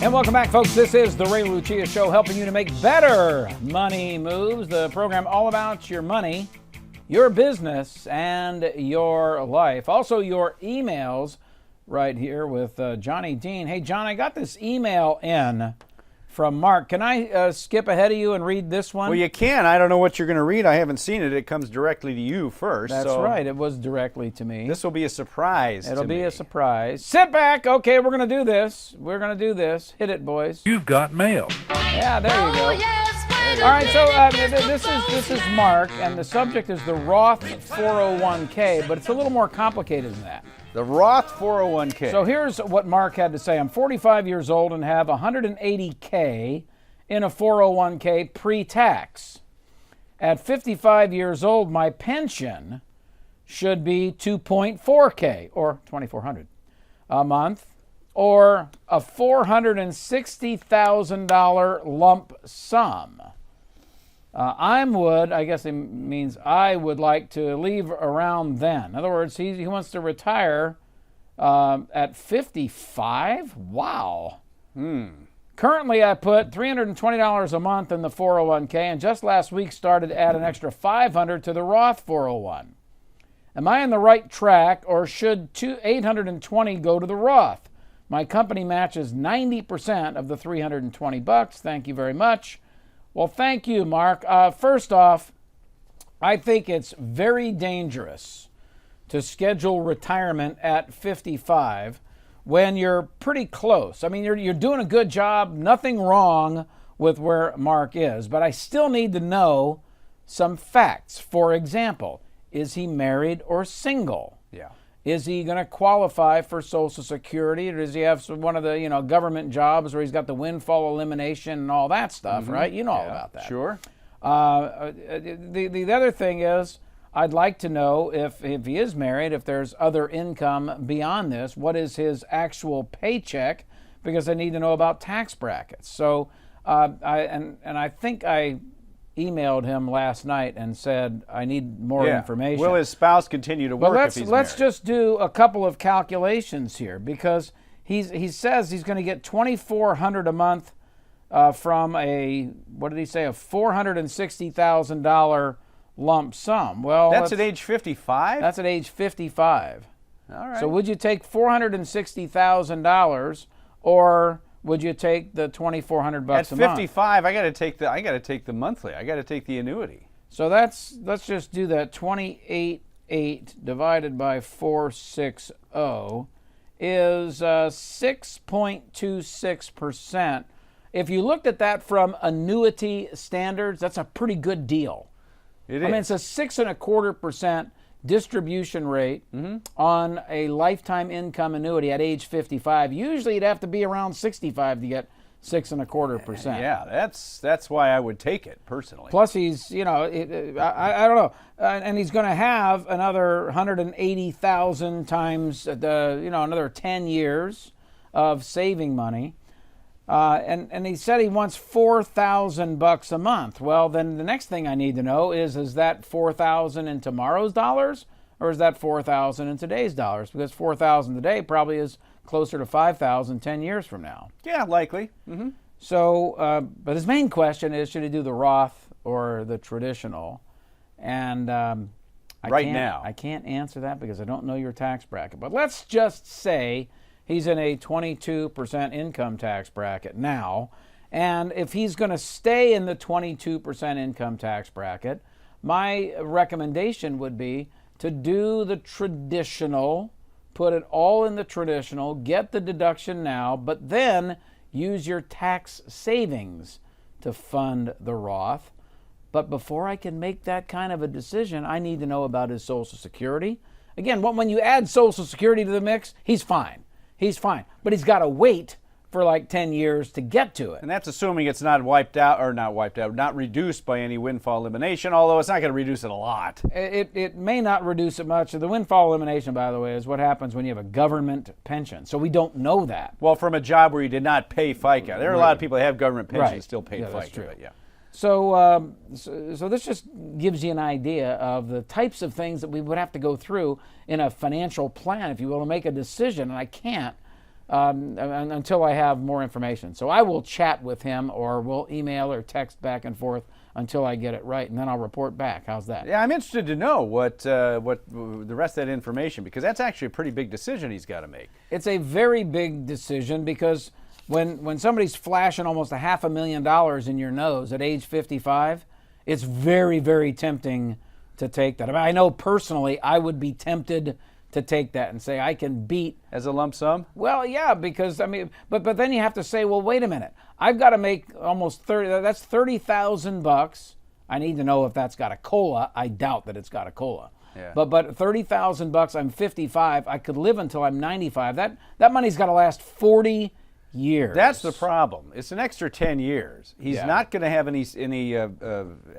And welcome back, folks. This is the Ray Lucia Show, helping you to make better money moves. The program all about your money, your business, and your life. Also, your emails right here with Johnny Dean. Hey, John, I got this email in from Mark. Can I skip ahead of you and read this one? Well, you can. I don't know what you're going to read. I haven't seen it. It comes directly to you first. That's right. It was directly to me. This will be a surprise. It'll be a surprise. Sit back. Okay, we're going to do this. We're going to do this. Hit it, boys. You've got mail. Yeah, there you go. All right, so this is Mark, and the subject is the Roth 401k, but it's a little more complicated than that. The Roth 401k. So here's what Mark had to say. I'm 45 years old and have 180k in a 401k pre-tax. At 55 years old, my pension should be 2.4k or 2,400 a month, or a $460,000 lump sum. I guess it means I would like to leave around then. In other words, he wants to retire at 55? Wow. Currently, I put $320 a month in the 401k, and just last week started to add an extra $500 to the Roth 401. Am I on the right track, or should $820 go to the Roth? My company matches 90% of the $320. Thank you very much. Well, thank you, Mark. First off, I think it's very dangerous to schedule retirement at 55 when you're pretty close. I mean, you're doing a good job, nothing wrong with where Mark is, but I still need to know some facts. For example, is he married or single? Yeah. Is he going to qualify for Social Security, or does he have one of the government jobs where he's got the windfall elimination and all that stuff, right? You know all about that. Sure. The other thing is, I'd like to know if he is married, if there's other income beyond this. What is his actual paycheck? Because I need to know about tax brackets. So I think I emailed him last night and said I need more information. Will his spouse continue to work if he's let's married? just do a couple of calculations here, because he says he's going to get $2,400 a month from a, what did he say, a $460,000 lump sum. Well, that's at age 55? That's at age 55. All right. So would you take $460,000, or would you take the $2,400 a month? At 55, I got to take the monthly. I got to take the annuity. So let's just do that. 28.8 divided by 460 is 6.26%. If you looked at that from annuity standards, that's a pretty good deal. It is. I mean, it's a 6.25% distribution rate on a lifetime income annuity at age 55. Usually, you'd have to be around 65 to get 6.25%. Yeah, that's why I would take it personally. Plus, he's I don't know, and he's going to have another 180,000 times another 10 years of saving money. And he said he wants $4,000 a month. Well, then the next thing I need to know is that $4,000 in tomorrow's dollars, or is that $4,000 in today's dollars? Because $4,000 today probably is closer to $5,000 10 years from now. Yeah, likely. So, but his main question is, should he do the Roth or the traditional? And I can't answer that because I don't know your tax bracket. But let's just say he's in a 22% income tax bracket now. And if he's going to stay in the 22% income tax bracket, my recommendation would be to do the traditional, put it all in the traditional, get the deduction now, but then use your tax savings to fund the Roth. But before I can make that kind of a decision, I need to know about his Social Security. Again, when you add Social Security to the mix, he's fine. He's fine, but he's got to wait for like 10 years to get to it. And that's assuming it's not not reduced by any windfall elimination, although it's not going to reduce it a lot. It may not reduce it much. The windfall elimination, by the way, is what happens when you have a government pension. So we don't know that. Well, from a job where you did not pay FICA. There are a lot of people that have government pensions and still pay FICA. That's true. But So this just gives you an idea of the types of things that we would have to go through in a financial plan, if you will, to make a decision. And I can't until I have more information. So I will chat with him, or we'll email or text back and forth until I get it right, and then I'll report back. How's that? Yeah, I'm interested to know what the rest of that information, because that's actually a pretty big decision he's got to make. It's a very big decision, because when somebody's flashing almost $500,000 in your nose at age 55, it's very, very tempting to take that. I mean, I know personally I would be tempted to take that and say I can beat As a lump sum? Well, yeah, because I mean, but then you have to say, well, wait a minute, I've got to make almost 30. That's $30,000. I need to know if that's got a COLA. I doubt that it's got a COLA. Yeah. But $30,000. I'm 55. I could live until I'm 95. That money's got to last 40 years. That's the problem. It's an extra 10 years. He's Yeah. not going to have any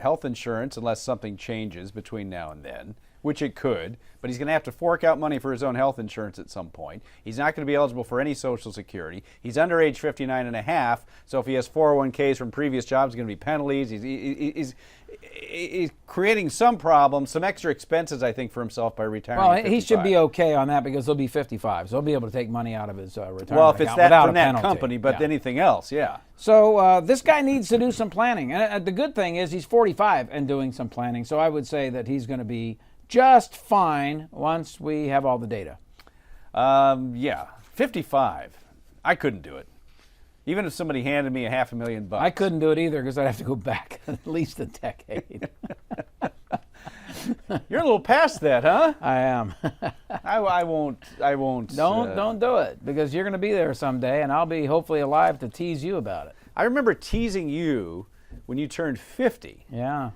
health insurance unless something changes between now and then, which it could, but he's going to have to fork out money for his own health insurance at some point. He's not going to be eligible for any Social Security. He's under age 59 and a half, so if he has 401ks from previous jobs, there's going to be penalties. He's creating some problems, some extra expenses, I think, for himself by retiring Well, at 55. he should be okay on that, because he'll be 55, so he'll be able to take money out of his retirement Well, if it's account that without from a that penalty. company, but Yeah. anything else, yeah. So this guy needs to do some planning. And the good thing is he's 45 and doing some planning. So I would say that he's going to be just fine once we have all the data. Yeah, 55. I couldn't do it. Even if somebody handed me $500,000. I couldn't do it either, because I'd have to go back at least a decade. You're a little past that, huh? I am. I won't. Don't do it, because you're going to be there someday, and I'll be hopefully alive to tease you about it. I remember teasing you when you turned 50, Yeah.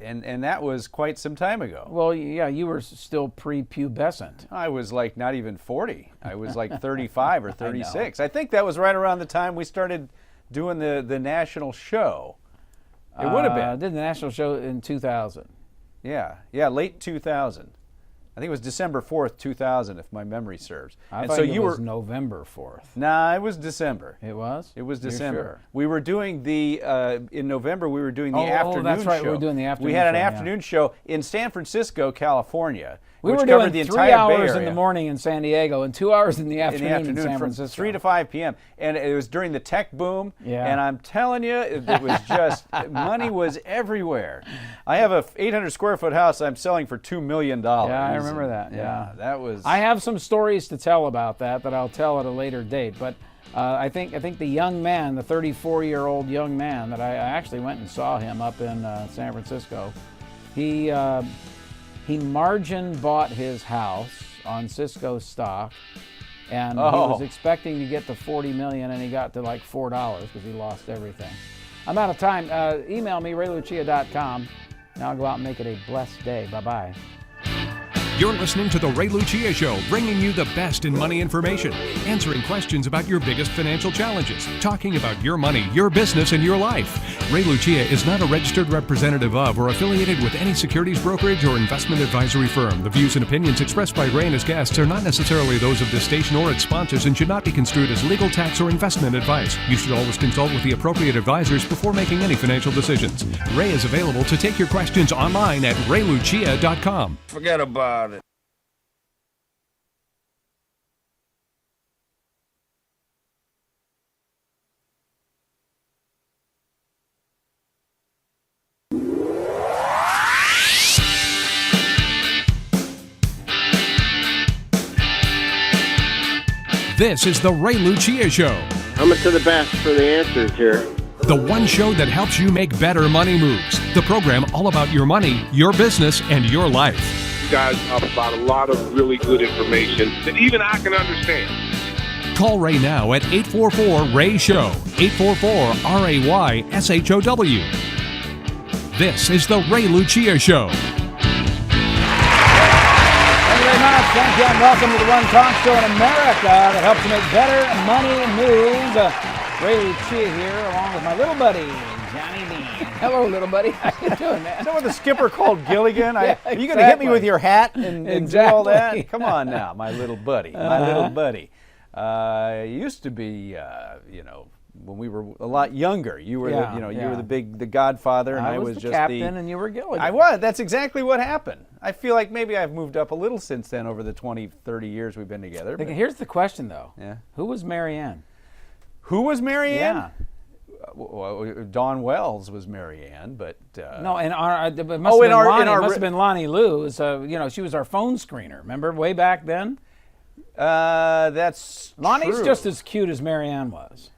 and that was quite some time ago. Well, yeah, you were still prepubescent. I was like not even 40. I was like 35 or 36. I think that was right around the time we started doing the national show. It would have I been. did the national show in 2000. Yeah, late 2000. I think it was December 4th, 2000, if my memory serves. I and thought so it you was were. November 4th. Nah, it was December. It was? It was You're December. sure? We were doing the in November. We were doing the Oh, afternoon that's right, show. we were doing the afternoon We had an show, yeah. afternoon show in San Francisco, California, We which were covered doing the 3 entire Bay hours in Area. the morning in San Diego and 2 hours in the In the afternoon in San from Francisco. 3 to 5 p.m. And it was during the tech boom. Yeah. And I'm telling you, it was just money was everywhere. I have a 800 square foot house I'm selling for $2 million. Yeah, I remember that. Yeah. that was. I have some stories to tell about that I'll tell at a later date. But I think the young man, the 34-year-old young man that I actually went and saw him up in San Francisco, he margin bought his house on Cisco stock, and he was expecting to get to $40 million, and he got to like $4 because he lost everything. I'm out of time. Email me, raylucia.com. Now go out and make it a blessed day. Bye-bye. You're listening to The Ray Lucia Show, bringing you the best in money information, answering questions about your biggest financial challenges, talking about your money, your business, and your life. Ray Lucia is not a registered representative of or affiliated with any securities brokerage or investment advisory firm. The views and opinions expressed by Ray and his guests are not necessarily those of this station or its sponsors and should not be construed as legal, tax, or investment advice. You should always consult with the appropriate advisors before making any financial decisions. Ray is available to take your questions online at raylucia.com. Forget about it. This is The Ray Lucia Show, Coming to the best for the answers here. the one show that helps you make better money moves. The program all about your money, your business, and your life. You guys talk about a lot of really good information that even I can understand. Call Ray now at 844-RAY-SHOW, 844-RAY-SHOW. This is The Ray Lucia Show. Thank you very much. Thank you, and welcome to the one talk show in America that helps you make better money moves. Ray Lucia here, along with my little buddy, Johnny Dean. Hello, little buddy. How you doing, man? Is that what the skipper called Gilligan? Yeah, are you going to hit me exactly. with your hat and do all Exactly. that? Come on now, my little buddy. My little buddy. Used to be, when we were a lot younger. You were Yeah, you yeah. were the Godfather, and I was the just captain, and you were Gilligan. I was. That's exactly what happened. I feel like maybe I've moved up a little since then over the 20, 30 years we've been together. but- Here's the question, though. Yeah. Who was Mary Ann? Who was Mary Ann? Yeah. Well, Dawn Wells was Mary Ann, but No, and it must Oh, have been Lonnie. in our It must have been Lonnie Lou. So, she was our phone screener. Remember, way back then. that's Lonnie's true. just as cute as Mary Ann was.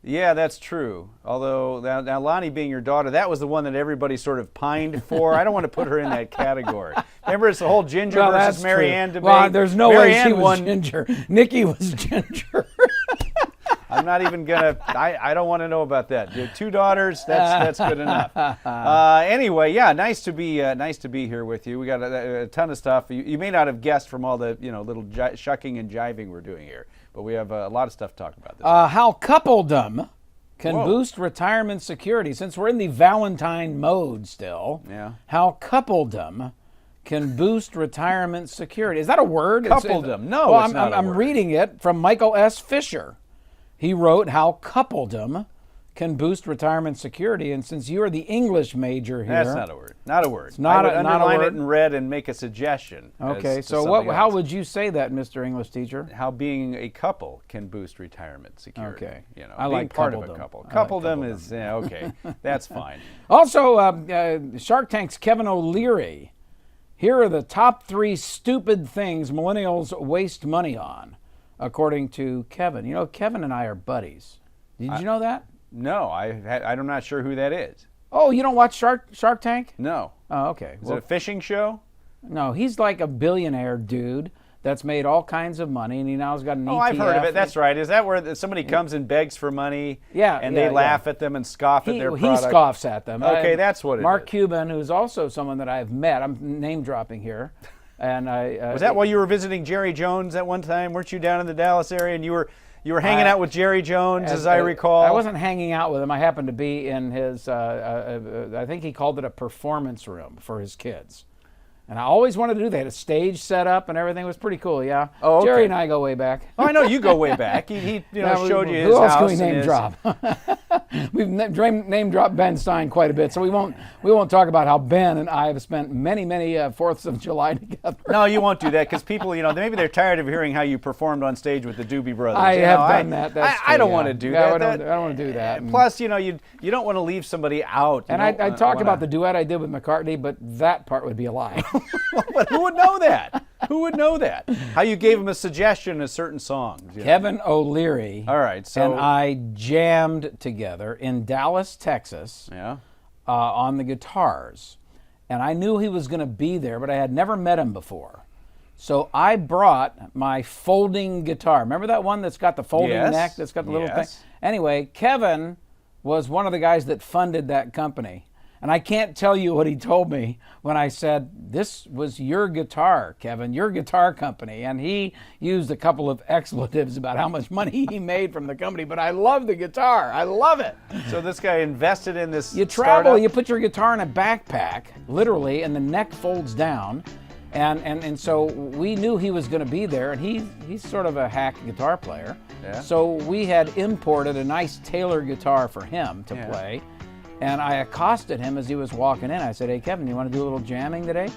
Yeah, that's true. Although now Lonnie being your daughter, that was the one that everybody sort of pined for. I don't want to put her in that category. Remember, it's the whole Ginger Well, versus that's Mary true. Ann debate. Well, there's no Mary way Ann she was won. Ginger. Nikki was Ginger. I'm not even gonna. I don't want to know about that. Your 2 daughters. That's good enough. Anyway, yeah, nice to be here with you. We got a ton of stuff. You may not have guessed from all the little shucking and jiving we're doing here, but we have a lot of stuff to talk about this. How coupledom can Whoa. boost retirement security. Since we're in the Valentine mode still, Yeah. how coupledom can boost retirement security. Is that a word? Coupledom. No, well, it's not a I'm word. reading it from Michael S. Fisher. He wrote how coupledom can boost retirement security. And since you're the English major here, That's not a word. Not a word. not I would not a underline word. it in red and make a suggestion. Okay, as to so something how else. would you say that, Mr. English teacher? How being a couple can boost retirement security. Okay. being I like part of a coupledom. couple. I like Coupledom coupledom. is okay. That's fine. Also, Shark Tank's Kevin O'Leary. Here are the top 3 stupid things millennials waste money on, according to Kevin. Kevin and I are buddies. Did you know that? No, I'm not sure who that is. Oh, you don't watch Shark Tank? No. Oh, okay. Is it a fishing show? No, he's like a billionaire dude that's made all kinds of money, and he now's got an ETF. Oh, I've heard of it. That's right. Is that where somebody comes and begs for money? Yeah, And yeah, they laugh yeah. at them and scoff at their He product? scoffs at them. Okay, that's what it Mark is. Cuban, who's also someone that I've met, I'm name dropping here, and Was that while you were visiting Jerry Jones at one time? Weren't you down in the Dallas area and you were hanging out with Jerry Jones, as I recall? I wasn't hanging out with him. I happened to be in his, I think he called it a performance room for his kids. And I always wanted to do that. They had a stage set up and everything. It was pretty cool, yeah. Oh, okay. Jerry and I go way back. Oh, I know you go way back. He Yeah, showed you his who else house. can we and name his- drop? We've name dropped Ben Stein quite a bit, so we won't talk about how Ben and I have spent many 4th of July together. No, you won't do that because people, maybe they're tired of hearing how you performed on stage with the Doobie Brothers. I You have know, done that. That's I true, don't yeah. want to do Yeah, that. I don't want to do that. Plus, you don't want to leave somebody out. And I talked about the duet I did with McCartney, but that part would be a lie. But who would know that? Who would know that? How you gave him a suggestion of certain songs. Kevin O'Leary All right, so and I jammed together in Dallas, Texas, yeah. on the guitars. And I knew he was going to be there, but I had never met him before. So I brought my folding guitar. Remember that one that's got the folding Yes. neck, that's got the little thing? Yes. Anyway, Kevin was one of the guys that funded that company. And I can't tell you what he told me when I said, this was your guitar, Kevin, your guitar company. And he used a couple of expletives about how much money he made from the company. But I love the guitar. I love it. So this guy invested in this. You travel, startup? you put your guitar in a backpack, literally, and the neck folds down. And so we knew he was going to be there, and he's sort of a hack guitar player. Yeah. So we had imported a nice Taylor guitar for him to Yeah. play. And I accosted him as he was walking in. I said, hey, Kevin, you want to do a little jamming today?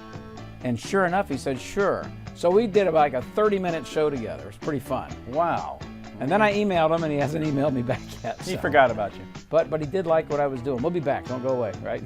And sure enough, he said, sure. So we did like a 30-minute show together. It was pretty fun. Wow. And then I emailed him, and he hasn't emailed me back yet. He so. forgot about you. But he did like what I was doing. We'll be back. Don't go away, right?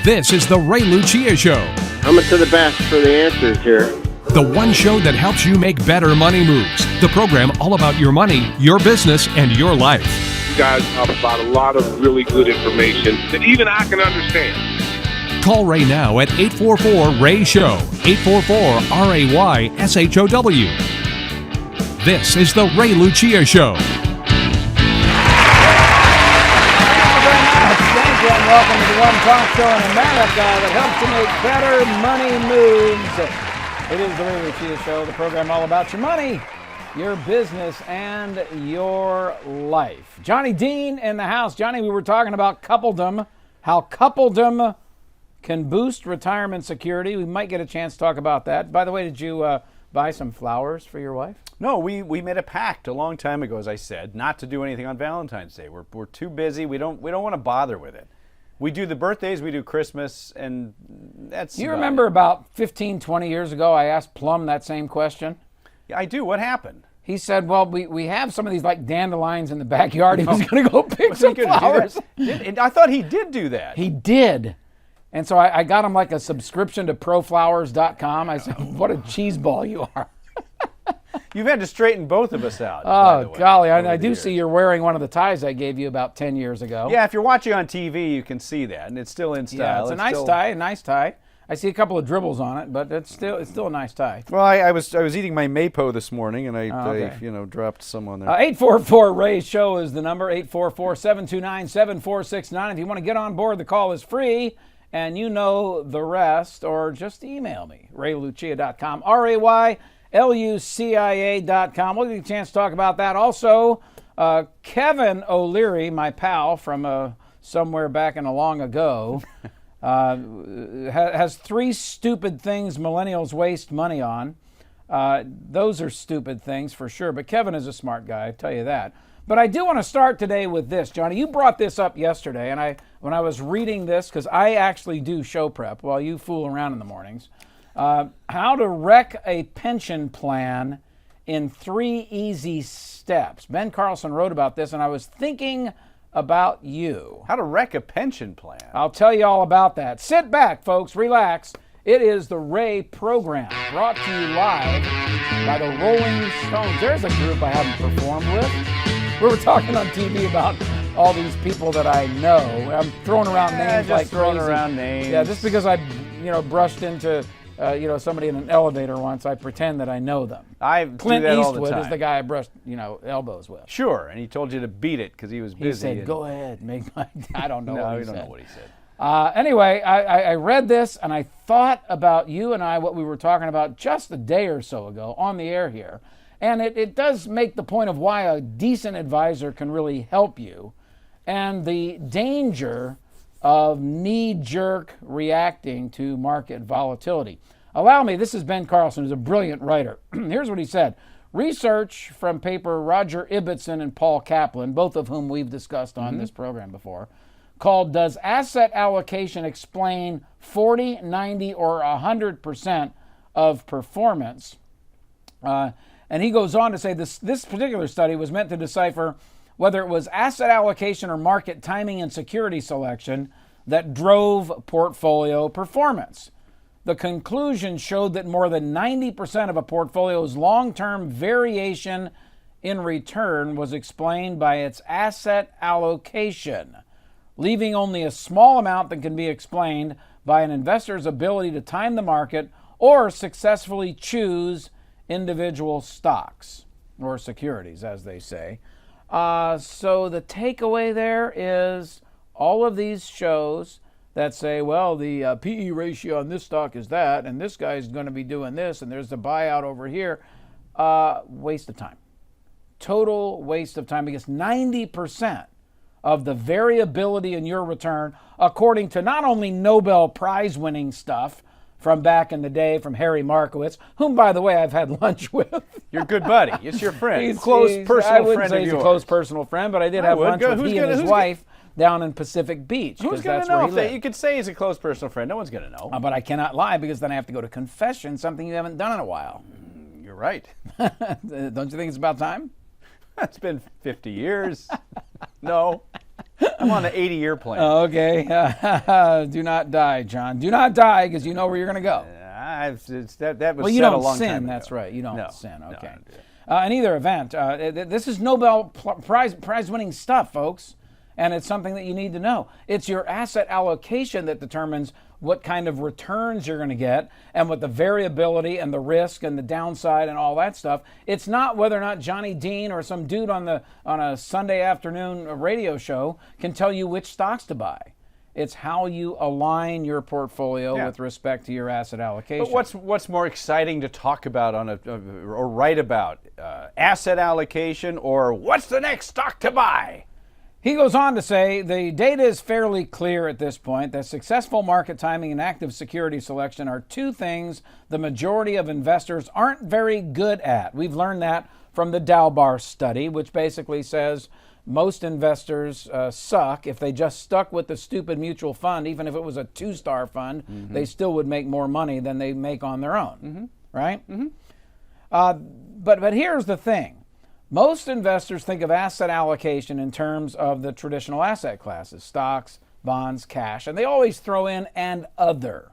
This is The Ray Lucia Show, Coming to the best for the answers here. the one show that helps you make better money moves. The program all about your money, your business, and your life. You guys talk about a lot of really good information that even I can understand. Call Ray now at 844-RAY-SHOW, 844-RAY-SHOW. This is The Ray Lucia Show. Thank you, and welcome to the one talk show in America that helps you make better money moves. It is the Ray Lucia Show, the program all about your money, your business, and your life. Johnny Dean in the house. Johnny, we were talking about coupledom, how coupledom can boost retirement security. We might get a chance to talk about that. By the way, did you buy some flowers for your wife? No, we made a pact a long time ago, as I said, not to do anything on Valentine's Day. We're too busy. We don't want to bother with it. We do the birthdays, we do Christmas, and that's You remember about 15, 20 years ago, I asked Plum that same question? Yeah, I do. What happened? He said, well, we have some of these like dandelions in the backyard. He was going to go pick Was he some gonna do flowers. that? I thought he did do that. He did. And so I got him like a subscription to proflowers.com. I said, what a cheese ball you are. You've had to straighten both of us out. by the Oh, way, golly. over I the do years. see you're wearing one of the ties I gave you about 10 years ago. Yeah, if you're watching on TV, you can see that, and it's still in style. Yeah, it's a nice tie, I see a couple of dribbles on it, but it's still a nice tie. Well, I was eating my Mapo this morning, and I okay. dropped some on there. 844-RAY-SHOW is the number, 844-729-7469. If you want to get on board, the call is free, and you know the rest, or just email me, raylucia.com, RAYLUCIA.com. We'll get a chance to talk about that. Also, Kevin O'Leary, my pal from somewhere back in a long ago, has three stupid things millennials waste money on. Those are stupid things for sure, but Kevin is a smart guy, I tell you that. But I do want to start today with this, Johnny. You brought this up yesterday, and when I was reading this, because I actually do show prep while you fool around in the mornings, how to wreck a pension plan in 3 easy steps. Ben Carlson wrote about this, and I was thinking about you. How to wreck a pension plan. I'll tell you all about that. Sit back, folks. Relax. It is the Ray Program, brought to you live by the Rolling Stones. There's a group I haven't performed with. We were talking on TV about all these people that I know. I'm throwing around names just like throwing crazy. around names. Yeah, just because I, brushed into, somebody in an elevator once, I pretend that I know them. Clint do that all the Eastwood time. is the guy I brushed, elbows with. Sure, and he told you to beat it because he was He busy. said, and- "Go ahead, make my." I don't know No, what he we don't said. know what he said. Anyway, I read this and I thought about you and I, what we were talking about just a day or so ago on the air here. And it does make the point of why a decent advisor can really help you and the danger of knee-jerk reacting to market volatility. Allow me, this is Ben Carlson, who's a brilliant writer. Here's what he said. Research from paper Roger Ibbotson and Paul Kaplan, both of whom we've discussed on this program before, called Does Asset Allocation Explain 40, 90, or 100% of Performance? And he goes on to say this particular study was meant to decipher whether it was asset allocation or market timing and security selection that drove portfolio performance. The conclusion showed that more than 90% of a portfolio's long-term variation in return was explained by its asset allocation, leaving only a small amount that can be explained by an investor's ability to time the market or successfully choose individual stocks or securities, as they say. So the takeaway there is all of these shows that say, well, the PE ratio on this stock is that, and this guy's going to be doing this, and there's the buyout over here. Waste of time. Total waste of time, because 90% of the variability in your return, according to not only Nobel Prize winning stuff from back in the day from Harry Markowitz, whom, by the way, I've had lunch with. Your good buddy. It's your friend. He's close I personal wouldn't friend say of he's yours. a close personal friend, but I did have lunch with he and his who's wife down in Pacific Beach. Who's 'cause going that's to know where if he that? lived. You could say he's a close personal friend. No one's going to know. But I cannot lie, because then I have to go to confession, something you haven't done in a while. You're right. Don't you think it's about time? It's been 50 years. No. I'm on the 80-year plan. Okay. Do not die, John. Do not die, because you know where you're going to go. That was Well, you said a don't long sin. time ago. That's right. You don't No, sin. no, Okay. I don't do In either event, this is Nobel Prize-winning stuff, folks, and it's something that you need to know. It's your asset allocation that determines what kind of returns you're going to get, and what the variability and the risk and the downside and all that stuff. It's not whether or not Johnny Dean or some dude on a Sunday afternoon radio show can tell you which stocks to buy. It's how you align your portfolio with respect to your asset allocation. But what's more exciting to talk about or write about? Asset allocation, or what's the next stock to buy? He goes on to say, the data is fairly clear at this point that successful market timing and active security selection are two things the majority of investors aren't very good at. We've learned that from the Dalbar study, which basically says most investors suck. If they just stuck with the stupid mutual fund, even if it was a 2-star fund, they still would make more money than they make on their own, right? But here's the thing. Most investors think of asset allocation in terms of the traditional asset classes, stocks, bonds, cash, and they always throw in "and other."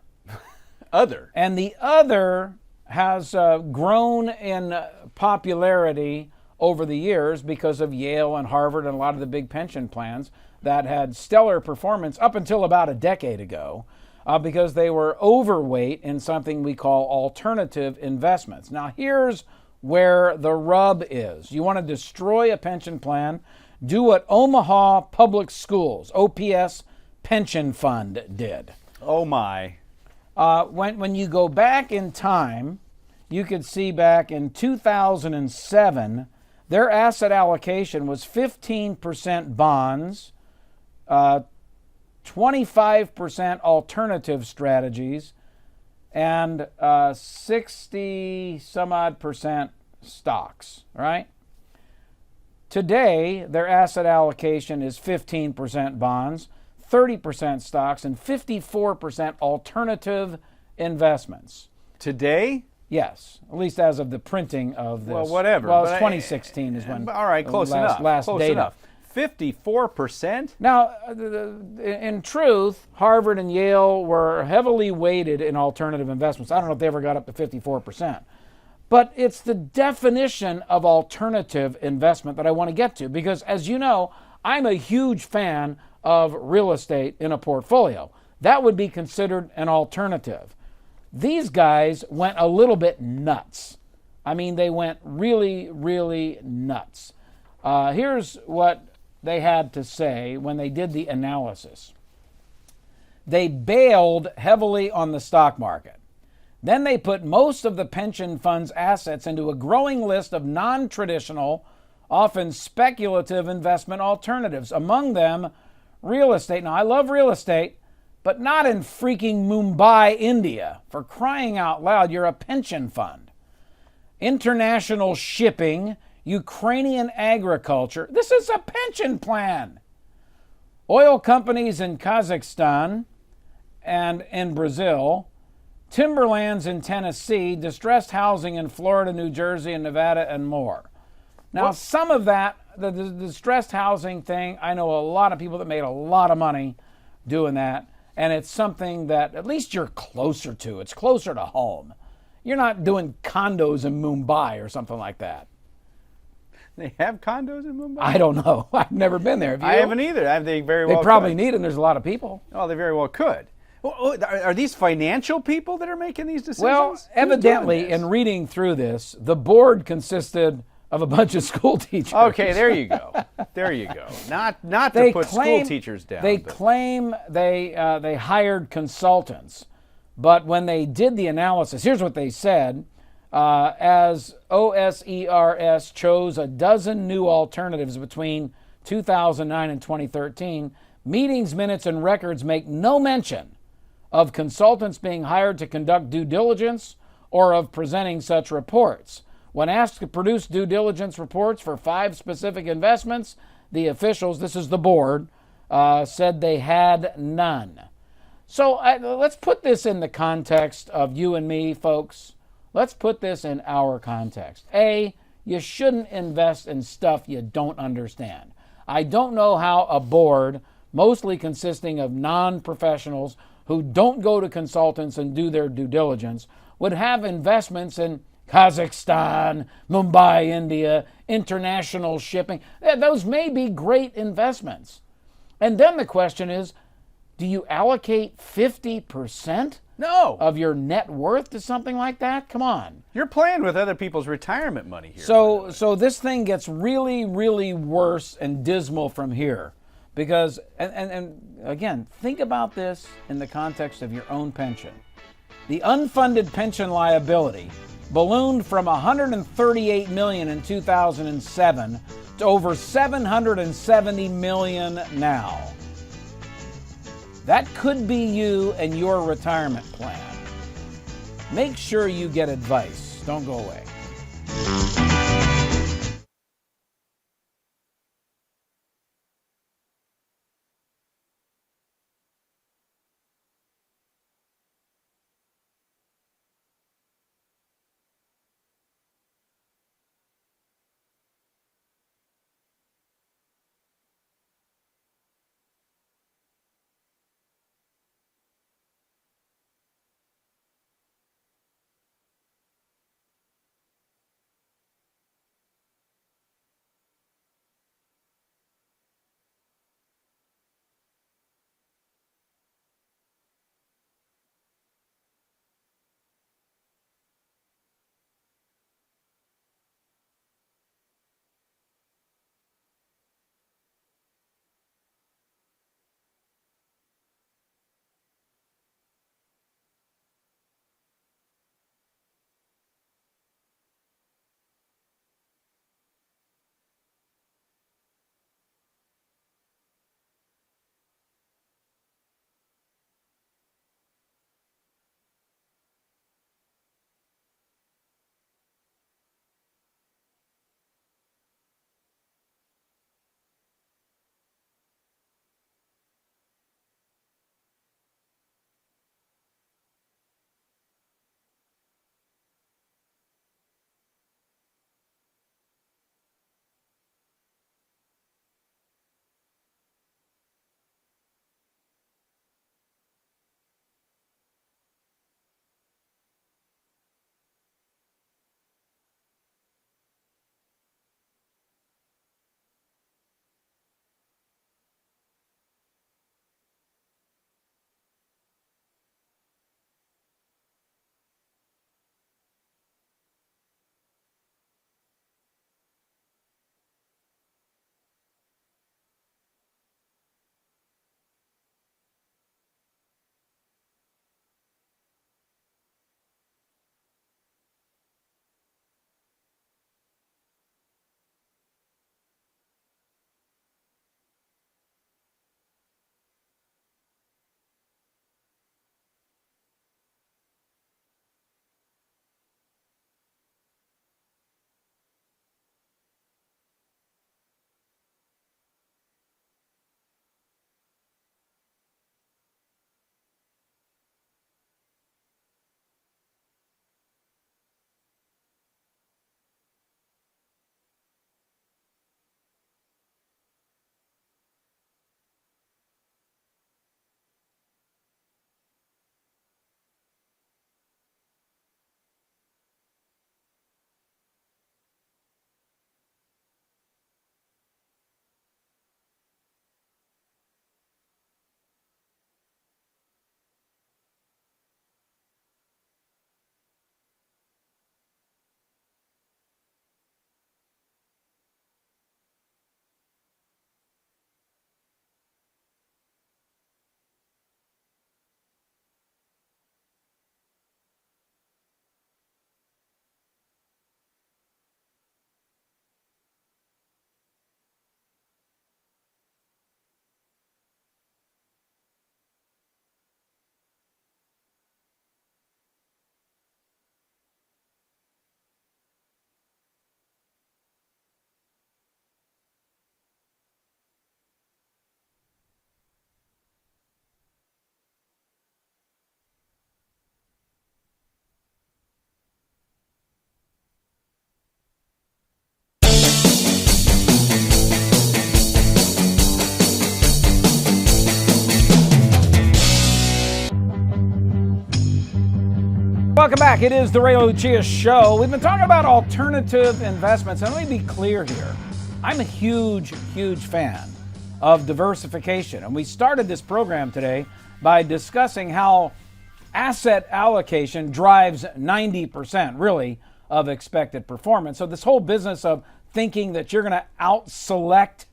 Other. And the other has grown in popularity over the years because of Yale and Harvard and a lot of the big pension plans that had stellar performance up until about a decade ago because they were overweight in something we call alternative investments. Now, here's where the rub is. You want to destroy a pension plan, do what Omaha Public Schools, OPS Pension Fund, did. Oh my. When you go back in time, you could see back in 2007, their asset allocation was 15% bonds, 25% alternative strategies, and 60 some odd percent stocks, right? Today, their asset allocation is 15% bonds, 30% stocks, and 54% alternative investments. Today? Yes, at least as of the printing of this. Well, whatever. Well, it's 2016 is when. All right, close enough. Last close data. enough. 54%? Now, in truth, Harvard and Yale were heavily weighted in alternative investments. I don't know if they ever got up to 54%. But it's the definition of alternative investment that I want to get to, because as you know, I'm a huge fan of real estate in a portfolio. That would be considered an alternative. These guys went a little bit nuts. I mean, they went really, really nuts. Here's what they had to say when they did the analysis. They bailed heavily on the stock market. Then they put most of the pension fund's assets into a growing list of non-traditional, often speculative investment alternatives. Among them, real estate. Now, I love real estate, but not in freaking Mumbai, India. For crying out loud, you're a pension fund. International shipping, Ukrainian agriculture. This is a pension plan. Oil companies in Kazakhstan and in Brazil, timberlands in Tennessee, distressed housing in Florida, New Jersey, and Nevada, and more. Now, some of that, the distressed housing thing, I know a lot of people that made a lot of money doing that, and it's something that at least you're closer to. It's closer to home. You're not doing condos in Mumbai or something like that. They have condos in Mumbai? I don't know. I've never been there. Have you? I haven't either. They very well They probably could. need them. There's a lot of people. Oh, they very well could. Well, are these financial people that are making these decisions? Well, Who's evidently, doing this? in reading through this, the board consisted of a bunch of school teachers. Okay, there you go. There you go. Not to put school teachers down. They but- claim they hired consultants, but when they did the analysis, here's what they said. As OSERS chose a dozen new alternatives between 2009 and 2013, meetings minutes and records make no mention of consultants being hired to conduct due diligence or of presenting such reports. When asked to produce due diligence reports for 5 specific investments, the officials, this is the board, said they had none. So let's put this in the context of you and me, folks. Let's put this in our context. A, you shouldn't invest in stuff you don't understand. I don't know how a board mostly consisting of non-professionals who don't go to consultants and do their due diligence, would have investments in Kazakhstan, Mumbai, India, international shipping. Those may be great investments. And then the question is, do you allocate 50% No. of your net worth to something like that? Come on. You're playing with other people's retirement money here. So this thing gets really, really worse and dismal from here. Because, and again, think about this in the context of your own pension. The unfunded pension liability ballooned from $138 million in 2007 to over $770 million now. That could be you and your retirement plan. Make sure you get advice. Don't go away. Welcome back. It is the Ray Lucia Show. We've been talking about alternative investments, and let me be clear here. I'm a huge, huge fan of diversification, and we started this program today by discussing how asset allocation drives 90%, really, of expected performance. So this whole business of thinking that you're going to out-select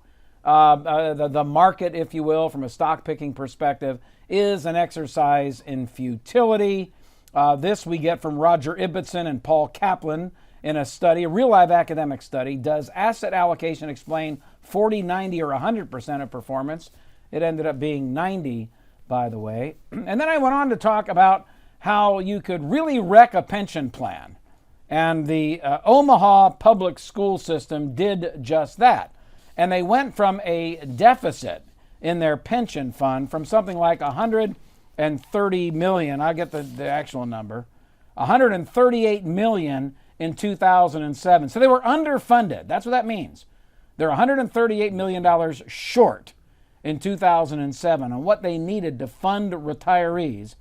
the market, if you will, from a stock picking perspective, is an exercise in futility. This we get from Roger Ibbotson and Paul Kaplan in a study, a real live academic study. Does asset allocation explain 40, 90, or 100% of performance? It ended up being 90, by the way. And then I went on to talk about how you could really wreck a pension plan. And the Omaha public school system did just that. And they went from a deficit in their pension fund from something like 130 million, I'll get the actual number, 138 million in 2007. So they were underfunded. That's what that means. They're $138 million short in 2007 on what they needed to fund retirees,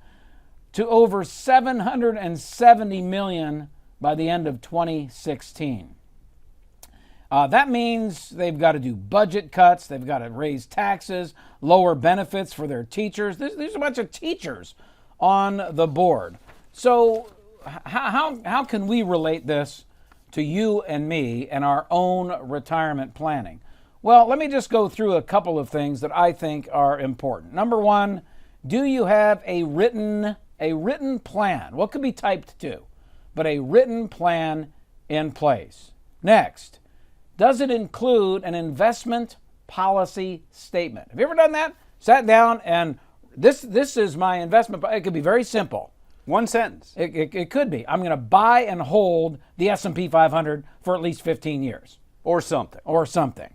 to over 770 million by the end of 2016. That means they've got to do budget cuts, they've got to raise taxes, lower benefits for their teachers. There's a bunch of teachers on the board. So how can we relate this to you and me and our own retirement planning? Well, let me just go through a couple of things that I think are important. Number one, do you have a written plan? What could be typed to, but a written plan in place. Next, does it include an investment policy statement? Have you ever done that? Sat down and this is my investment. It could be very simple. One sentence. It could be. I'm going to buy and hold the S&P 500 for at least 15 years. Or something.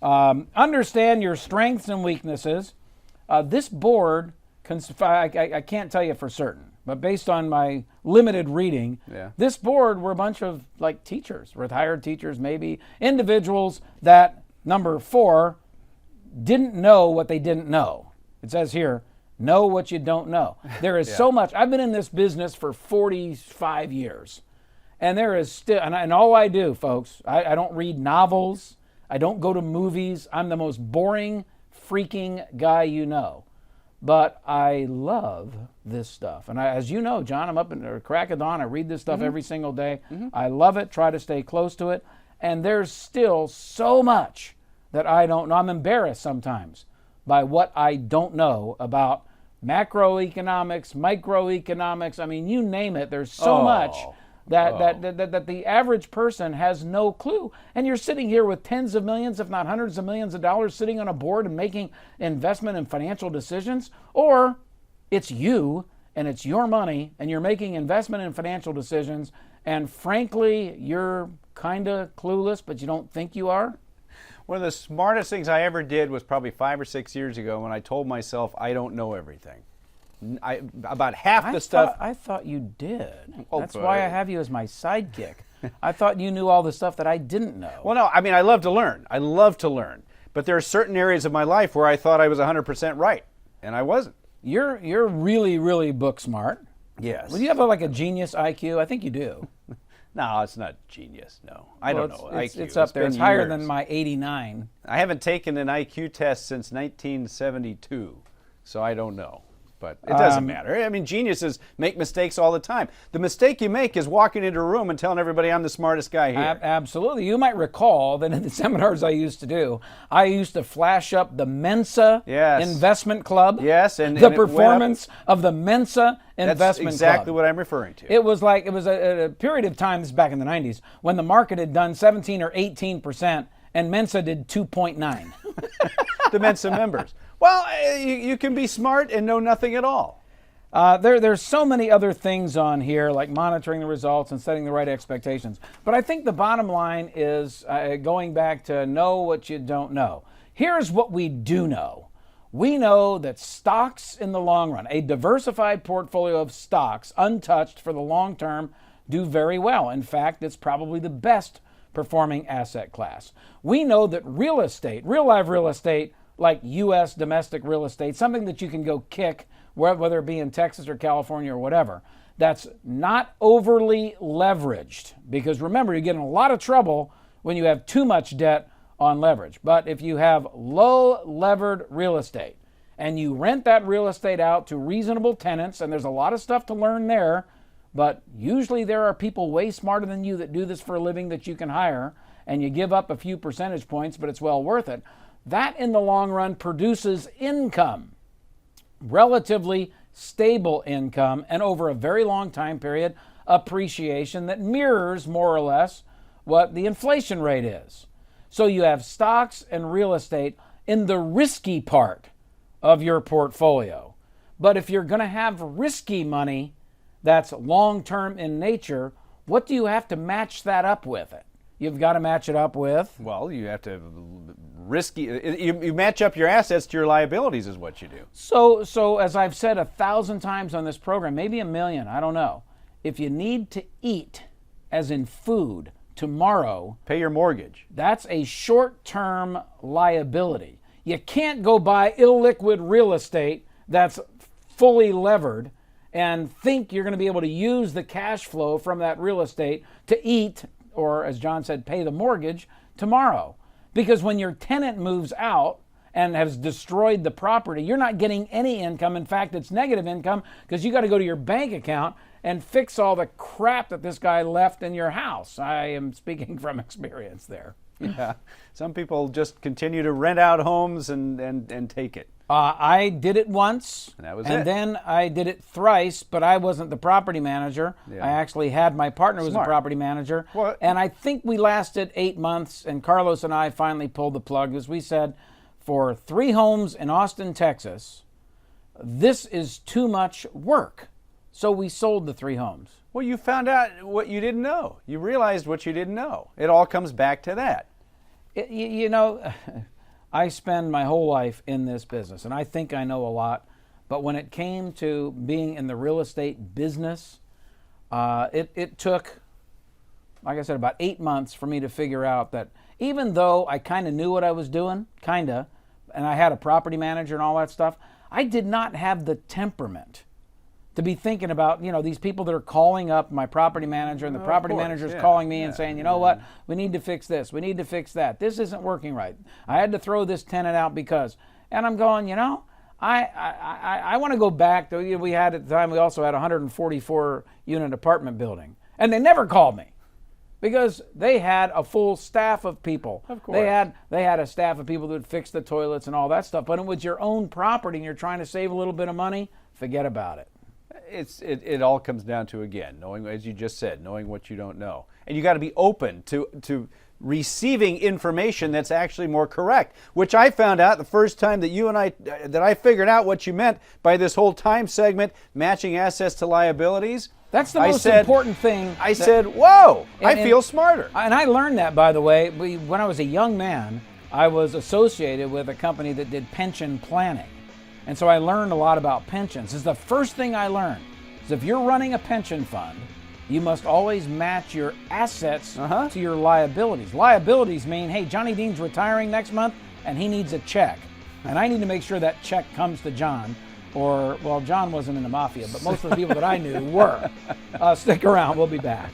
Understand your strengths and weaknesses. This board, I can't tell you for certain, but based on my limited reading, this board were a bunch of like teachers, retired teachers, maybe individuals that, number 4, didn't know what they didn't know. It says here, know what you don't know. There is so much. I've been in this business for 45 years, and there is still, and all I do, folks, I don't read novels. I don't go to movies. I'm the most boring freaking guy you know. But I love this stuff. And as you know, John, I'm up in the crack of dawn. I read this stuff every single day. I love it, try to stay close to it. And there's still so much that I don't know. I'm embarrassed sometimes by what I don't know about macroeconomics, microeconomics. I mean, you name it. There's so much that the average person has no clue. And you're sitting here with tens of millions, if not hundreds of millions of dollars sitting on a board and making investment and financial decisions. Or it's you and it's your money and you're making investment and financial decisions. And frankly, you're kind of clueless, but you don't think you are. One of the smartest things I ever did was probably 5 or 6 years ago when I told myself I don't know everything. About half the stuff. I thought you did. Oh, That's why I have you as my sidekick. I thought you knew all the stuff that I didn't know. Well, no, I mean, I love to learn. But there are certain areas of my life where I thought I was 100% right, and I wasn't. You're really, really book smart. Yes. Well, you have like a genius IQ? I think you do. No, it's not genius. No, I don't know. It's up there. It's higher than my 89. I haven't taken an IQ test since 1972, so I don't know. But it doesn't matter. I mean, geniuses make mistakes all the time. The mistake you make is walking into a room and telling everybody I'm the smartest guy here. Absolutely. You might recall that in the seminars I used to do, I used to flash up the Mensa Investment Club. Yes, and the performance of the Mensa Investment Club. That's exactly what I'm referring to. It was a period of time, this is back in the 90s, when the market had done 17 or 18% and Mensa did 2.9. The Mensa members. Well, you can be smart and know nothing at all. There's so many other things on here, like monitoring the results and setting the right expectations. But I think the bottom line is going back to know what you don't know. Here's what we do know. We know that stocks in the long run, a diversified portfolio of stocks, untouched for the long term, do very well. In fact, it's probably the best performing asset class. We know that real estate, real live real estate, like U.S. domestic real estate, something that you can go kick, whether it be in Texas or California or whatever, that's not overly leveraged. Because remember, you get in a lot of trouble when you have too much debt on leverage. But if you have low levered real estate and you rent that real estate out to reasonable tenants, and there's a lot of stuff to learn there, but usually there are people way smarter than you that do this for a living that you can hire, and you give up a few percentage points, but it's well worth it. That in the long run produces income, relatively stable income, and over a very long time period, appreciation that mirrors more or less what the inflation rate is. So you have stocks and real estate in the risky part of your portfolio. But if you're going to have risky money that's long-term in nature, what do you have to match that up with it? You've got to match it up with? Well, you have to you match up your assets to your liabilities is what you do. So as I've said 1,000 times on this program, maybe 1,000,000, I don't know. If you need to eat, as in food, tomorrow, pay your mortgage. That's a short-term liability. You can't go buy illiquid real estate that's fully levered and think you're going to be able to use the cash flow from that real estate to eat, or as John said, pay the mortgage tomorrow. Because when your tenant moves out and has destroyed the property, you're not getting any income. In fact, it's negative income because you got to go to your bank account and fix all the crap that this guy left in your house. I am speaking from experience there. Yeah, some people just continue to rent out homes and take it. I did it once, And that was and it. then I did it thrice, but I wasn't the property manager. Yeah. I actually had my partner who was the Smart. property manager. Well- And I think we lasted 8 months, and Carlos and I finally pulled the plug, as we said, for 3 homes in Austin, Texas, this is too much work. So we sold the 3 homes. Well, you found out what you didn't know. You realized what you didn't know. It all comes back to that. You know, I spend my whole life in this business, and I think I know a lot. But when it came to being in the real estate business, it took, like I said, about 8 months for me to figure out that even though I kind of knew what I was doing, and I had a property manager and all that stuff, I did not have the temperament to be thinking about, these people that are calling up my property manager, and the property manager is calling me and saying, you know what, we need to fix this, we need to fix that. This isn't working right. I had to throw this tenant out because, and I'm going, I want to go back to, we had at the time, we also had a 144 unit apartment building, and they never called me because they had a full staff of people. Of course. They had a staff of people that would fix the toilets and all that stuff. But when it's your own property and you're trying to save a little bit of money, forget about it. It all comes down to, again, knowing, as you just said, knowing what you don't know. And you got to be open to receiving information that's actually more correct, which I found out the first time that I figured out what you meant by this whole time segment, matching assets to liabilities. That's the most important thing. I said, whoa, I feel smarter. And I learned that, by the way, when I was a young man. I was associated with a company that did pension planning. And so I learned a lot about pensions. This is the first thing I learned. Is if you're running a pension fund, you must always match your assets to your liabilities. Liabilities mean, hey, Johnny Dean's retiring next month and he needs a check. And I need to make sure that check comes to John. Or, well, John wasn't in the mafia, but most of the people that I knew were. Stick around, we'll be back.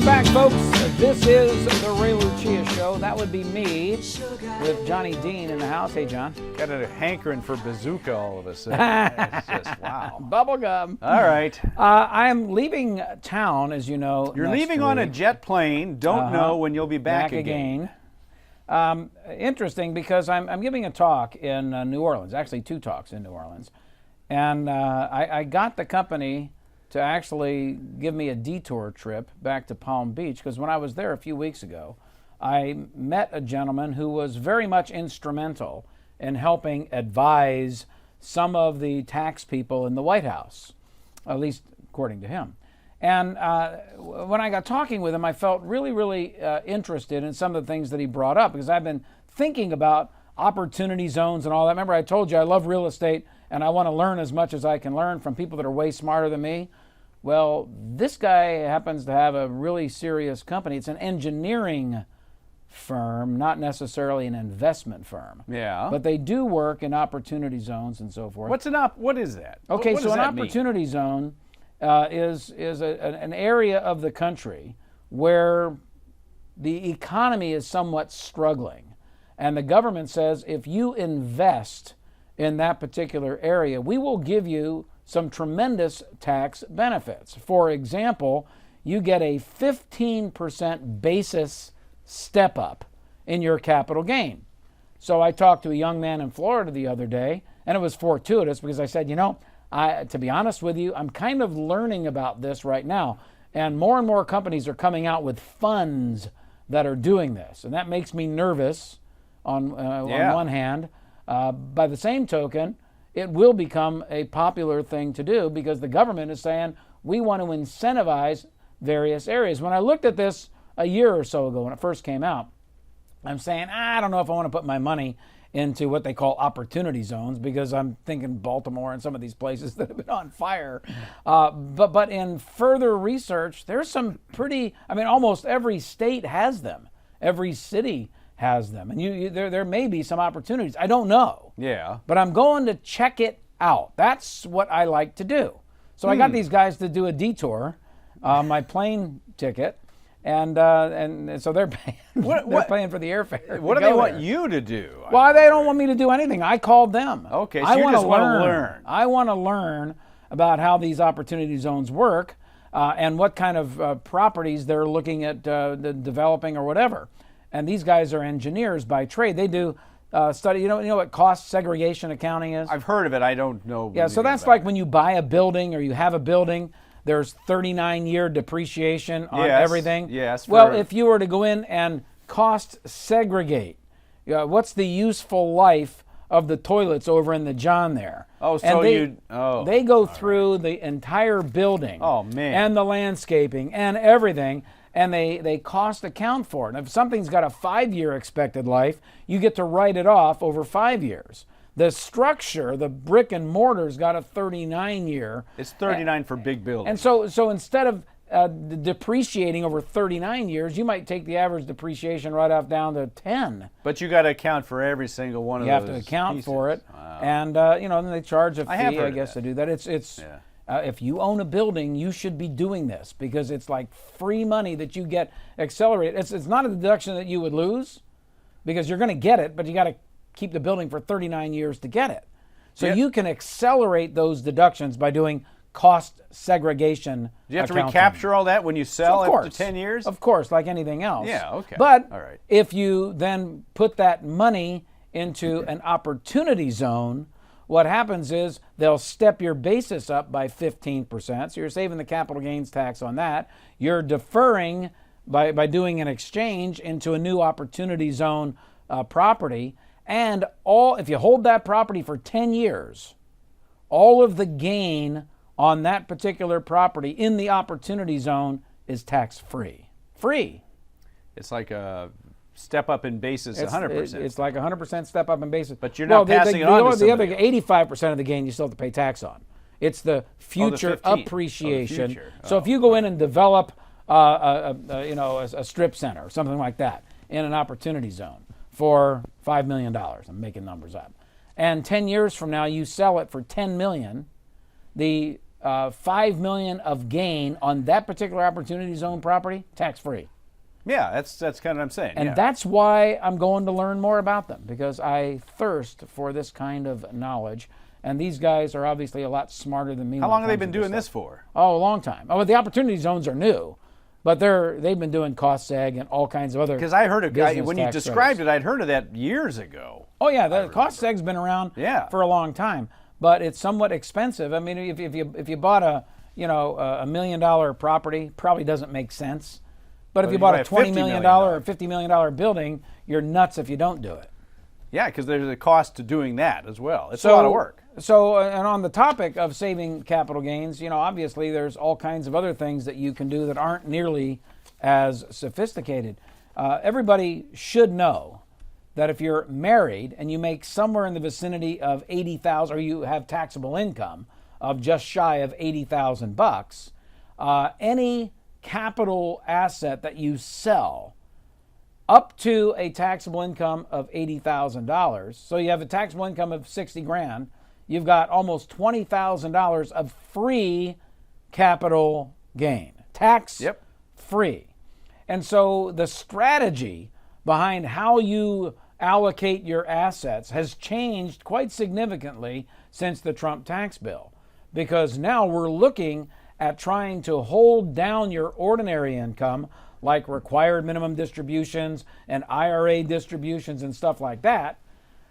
Welcome back, folks. This is the Ray Lucia Show. That would be me with Johnny Dean in the house. Hey, John. Got a hankering for bazooka all of a sudden. It's just, wow. Bubblegum. All right. I'm leaving town, as you know. You're next leaving on a week. jet plane. Don't know when you'll be back again. Interesting, because I'm giving a talk in New Orleans, actually 2 talks in New Orleans. And I got the company to actually give me a detour trip back to Palm Beach, because when I was there a few weeks ago, I met a gentleman who was very much instrumental in helping advise some of the tax people in the White House, at least according to him. And when I got talking with him, I felt really, really interested in some of the things that he brought up, because I've been thinking about opportunity zones and all that. Remember, I told you I love real estate and I want to learn as much as I can learn from people that are way smarter than me. Well, this guy happens to have a really serious company. It's an engineering firm, not necessarily an investment firm. Yeah. But they do work in opportunity zones and so forth. What is that? Okay, what so does an that mean? opportunity zone is an area of the country where the economy is somewhat struggling. And the government says, if you invest in that particular area, we will give you some tremendous tax benefits. For example, you get a 15% basis step up in your capital gain. So I talked to a young man in Florida the other day, and it was fortuitous because I said, to be honest with you, I'm kind of learning about this right now. And more companies are coming out with funds that are doing this. And that makes me nervous on one hand. By the same token, it will become a popular thing to do because the government is saying we want to incentivize various areas. When I looked at this a year or so ago when it first came out, I'm saying, I don't know if I want to put my money into what they call opportunity zones, because I'm thinking Baltimore and some of these places that have been on fire. But in further research, there's some almost every state has them. Every city has them. And there may be some opportunities. I don't know. Yeah. But I'm going to check it out. That's what I like to do. So I got these guys to do a detour, my plane ticket, and so they're paying. They're paying for the airfare. What do they want you to do? Well, they don't want me to do anything. I called them. Okay, so I you just want to learn. learn. I want to learn about how these opportunity zones work and what kind of properties they're looking at developing or whatever. And these guys are engineers by trade. They do study. You know what cost segregation accounting is? I've heard of it. I don't know. Yeah, so that's like when you buy a building or you have a building, there's 39-year depreciation on everything. Yes. Well, if you were to go in and cost segregate, what's the useful life of the toilets over in the John there? Oh, so they go through the entire building. Oh, man. And the landscaping and everything. And they cost account for it. And if something's got a 5-year expected life, you get to write it off over 5 years. The structure, the brick and mortar's got a 39-year. It's 39 for big buildings. And so instead of depreciating over 39 years, you might take the average depreciation right off down to 10. But you got to account for every single one of those. You have to account pieces. For it. Wow. And then they charge a fee, I guess, to do that. If you own a building, you should be doing this because it's like free money that you get accelerated. It's not a deduction that you would lose because you're going to get it, but you got to keep the building for 39 years to get it. So you can accelerate those deductions by doing cost segregation. Do you have accounting. to recapture all that when you sell Of course. after 10 years? Of course, like anything else. Yeah, okay. But all right. if you then put that money into an opportunity zone, what happens is they'll step your basis up by 15%. So you're saving the capital gains tax on that. You're deferring by doing an exchange into a new opportunity zone property. And if you hold that property for 10 years, all of the gain on that particular property in the opportunity zone is tax-free. Free. It's like a step up in basis, 100%. It's like 100% step up in basis. But you're not passing it on to the other somebody else. 85% of the gain you still have to pay tax on. It's the future 15. appreciation. The future. So if you go in and develop a strip center or something like that in an opportunity zone for $5 million, I'm making numbers up, and 10 years from now you sell it for $10 million, the $5 million of gain on that particular opportunity zone property, tax-free. Yeah, that's kind of what I'm saying. And yeah. that's why I'm going to learn more about them, because I thirst for this kind of knowledge. And these guys are obviously a lot smarter than me. How long have they been doing this for? Oh, a long time. Oh, the opportunity zones are new, but they've been doing cost seg and all kinds of other. Because I heard when you tax described credits. it, I'd heard of that years ago. Oh yeah, the cost seg's been around for a long time, but it's somewhat expensive. I mean, if you bought a $1 million property, probably doesn't make sense. But if you bought a $20 million or $50 million building, you're nuts if you don't do it. Yeah, because there's a cost to doing that as well. It's a lot of work. So, and on the topic of saving capital gains, obviously there's all kinds of other things that you can do that aren't nearly as sophisticated. Everybody should know that if you're married and you make somewhere in the vicinity of $80,000, or you have taxable income of just shy of $80,000, any capital asset that you sell up to a taxable income of $80,000. So you have a taxable income of 60 grand. You've got almost $20,000 of free capital gain, tax free. And so the strategy behind how you allocate your assets has changed quite significantly since the Trump tax bill, because now we're looking at trying to hold down your ordinary income, like required minimum distributions and IRA distributions and stuff like that,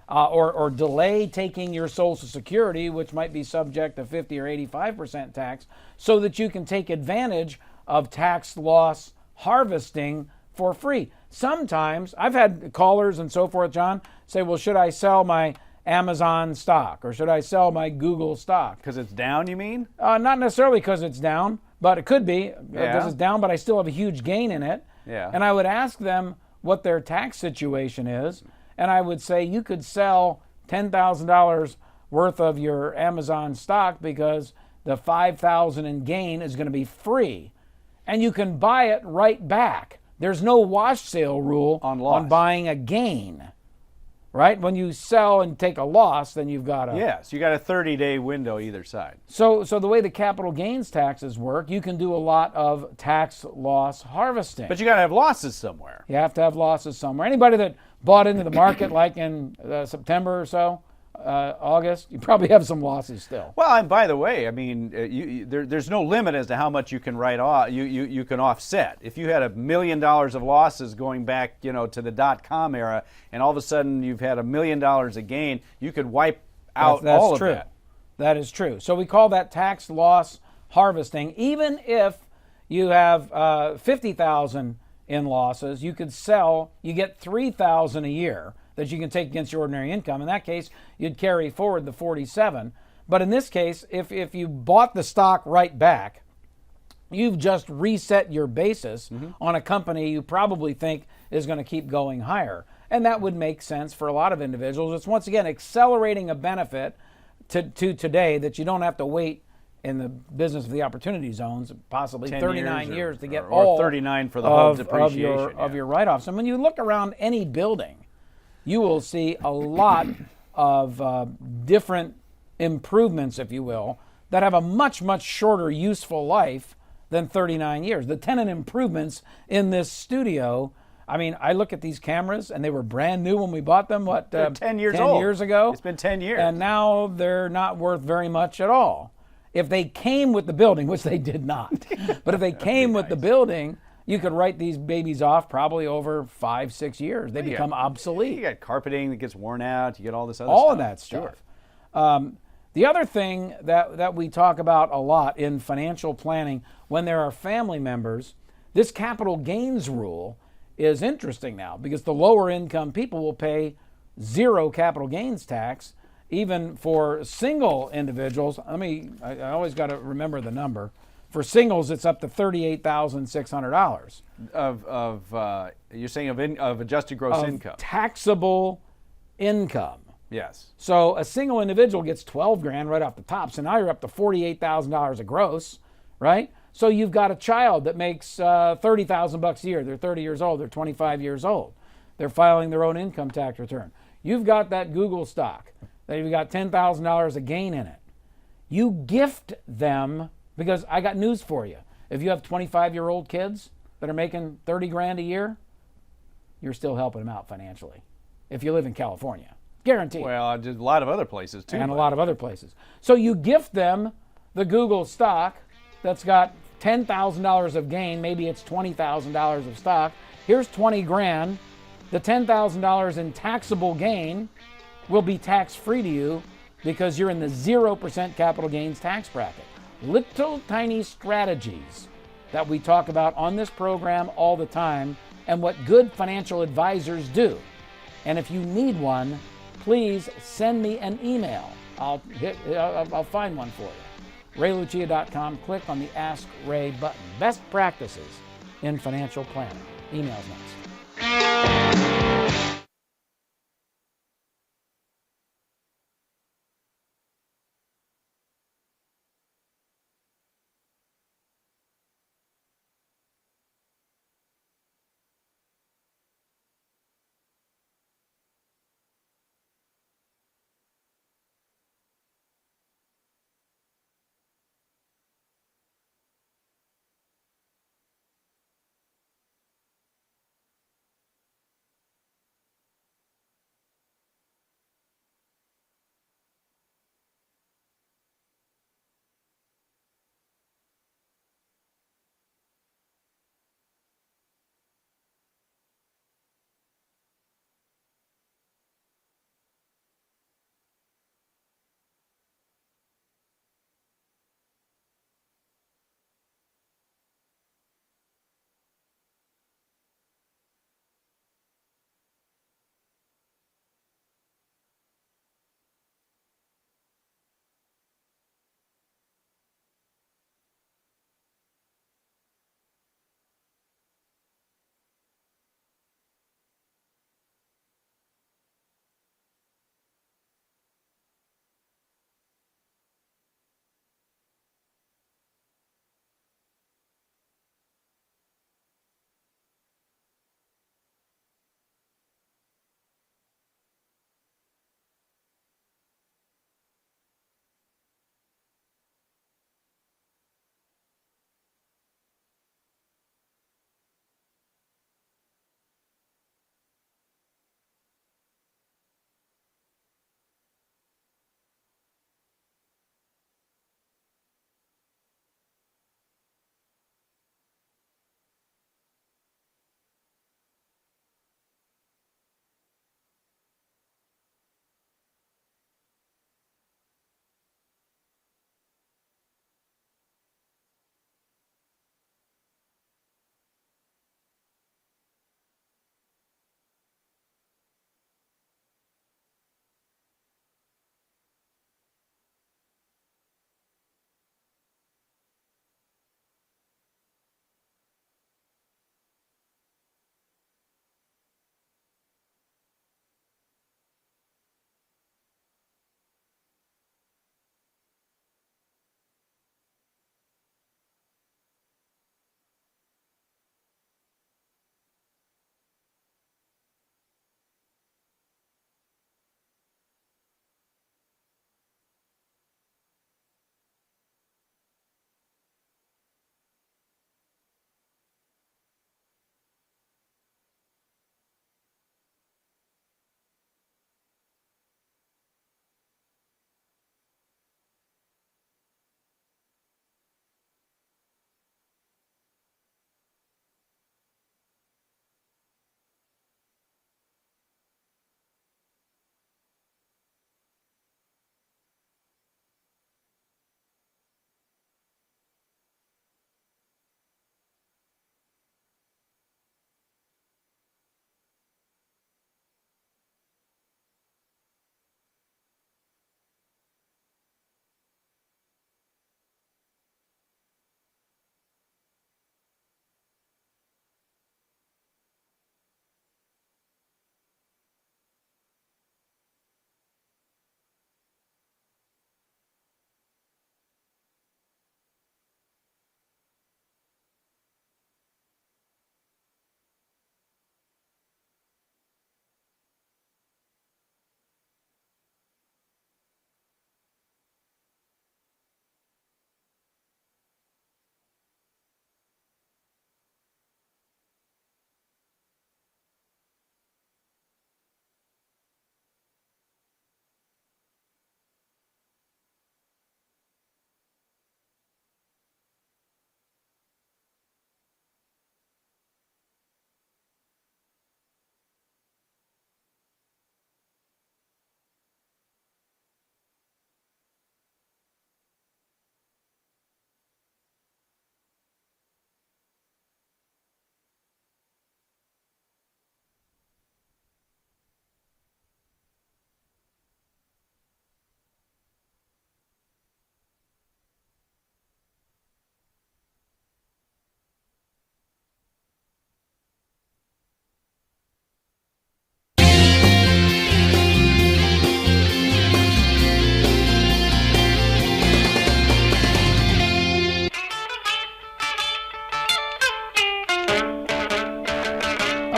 or delay taking your Social Security, which might be subject to 50 or 85% tax, so that you can take advantage of tax loss harvesting for free. Sometimes I've had callers and so forth, John, say, well, should I sell my Amazon stock or should I sell my Google stock? Because it's down, you mean? Not necessarily because it's down, but it could be because it's down, but I still have a huge gain in it. Yeah. And I would ask them what their tax situation is, and I would say you could sell $10,000 worth of your Amazon stock because the $5,000 in gain is going to be free, and you can buy it right back. There's no wash sale rule on buying a gain. Right? When you sell and take a loss, then you've got a... Yes, you got a 30-day window either side. So the way the capital gains taxes work, you can do a lot of tax loss harvesting. But you got to have losses somewhere. You have to have losses somewhere. Anybody that bought into the market like in September or so, August, you probably have some losses still. Well, and by the way, I mean, there's no limit as to how much you can write off. You can offset. If you had $1 million of losses going back, to the .com era, and all of a sudden you've had $1 million of gain, you could wipe out all of that. That is true. So we call that tax loss harvesting. Even if you have $50,000 in losses, you could sell. You get $3,000 a year that you can take against your ordinary income. In that case, you'd carry forward the 47. But in this case, if you bought the stock right back, you've just reset your basis on a company you probably think is going to keep going higher. And that would make sense for a lot of individuals. It's once again accelerating a benefit to today that you don't have to wait in the business of the opportunity zones, possibly 39 years to get all 39 for the whole depreciation of your write-offs. And when you look around any building, you will see a lot of different improvements, if you will, that have a much, much shorter useful life than 39 years. The tenant improvements in this studio, I mean, I look at these cameras and they were brand new when we bought them, 10 years 10 old. years ago? It's been 10 years. And now they're not worth very much at all. If they came with the building, which they did not, but if they came with the building, you could write these babies off probably over 5-6 years. They become obsolete. You got carpeting that gets worn out. You get all this other stuff. All of that stuff. Sure. The other thing that we talk about a lot in financial planning when there are family members, this capital gains rule is interesting now because the lower income people will pay zero capital gains tax, even for single individuals. I always got to remember the number. For singles, it's up to $38,600. You're saying of adjusted gross income. Taxable income. Yes. So a single individual gets 12 grand right off the top. So now you're up to $48,000 a gross, right? So you've got a child that makes $30,000 a year. They're 30 years old. They're 25 years old. They're filing their own income tax return. You've got that Google stock that you've got $10,000 of gain in it. You gift them, because I got news for you. If you have 25-year-old kids that are making 30 grand a year, you're still helping them out financially. If you live in California, guaranteed. Well, just a lot of other places too. And a lot of other places. So you gift them the Google stock that's got $10,000 of gain. Maybe it's $20,000 of stock. Here's 20 grand. The $10,000 in taxable gain will be tax-free to you because you're in the 0% capital gains tax bracket. Little tiny strategies that we talk about on this program all the time and what good financial advisors do. And if you need one, please send me an email. I'll find one for you. RayLucia.com. Click on the Ask Ray button. Best practices in financial planning. Emails next.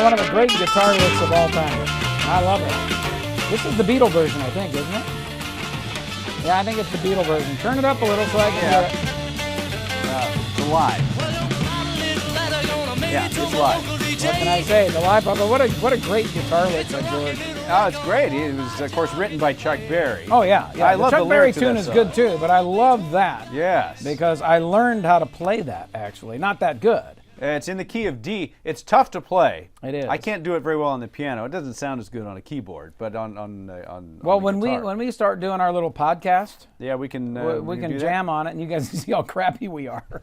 one of the great guitar licks of all time. I love it. This is the Beatle version, I think, isn't it? Yeah, I think it's the Beatle version. Turn it up a little so I can hear it. It's live. Yeah, it's live. What can I say? The live, but what a great guitar lick by George. Oh, it's great. It was, of course, written by Chuck Berry. Oh yeah. I love the the Chuck Berry lyrics of tune that is song. good too, but I love that. Yes. Because I learned how to play that actually. Not that good. It's in the key of D. It's tough to play. It is. I can't do it very well on the piano. It doesn't sound as good on a keyboard, but on Well, the when guitar. we start doing our little podcast, yeah, we can we can do jam on it, and you guys see how crappy we are. That.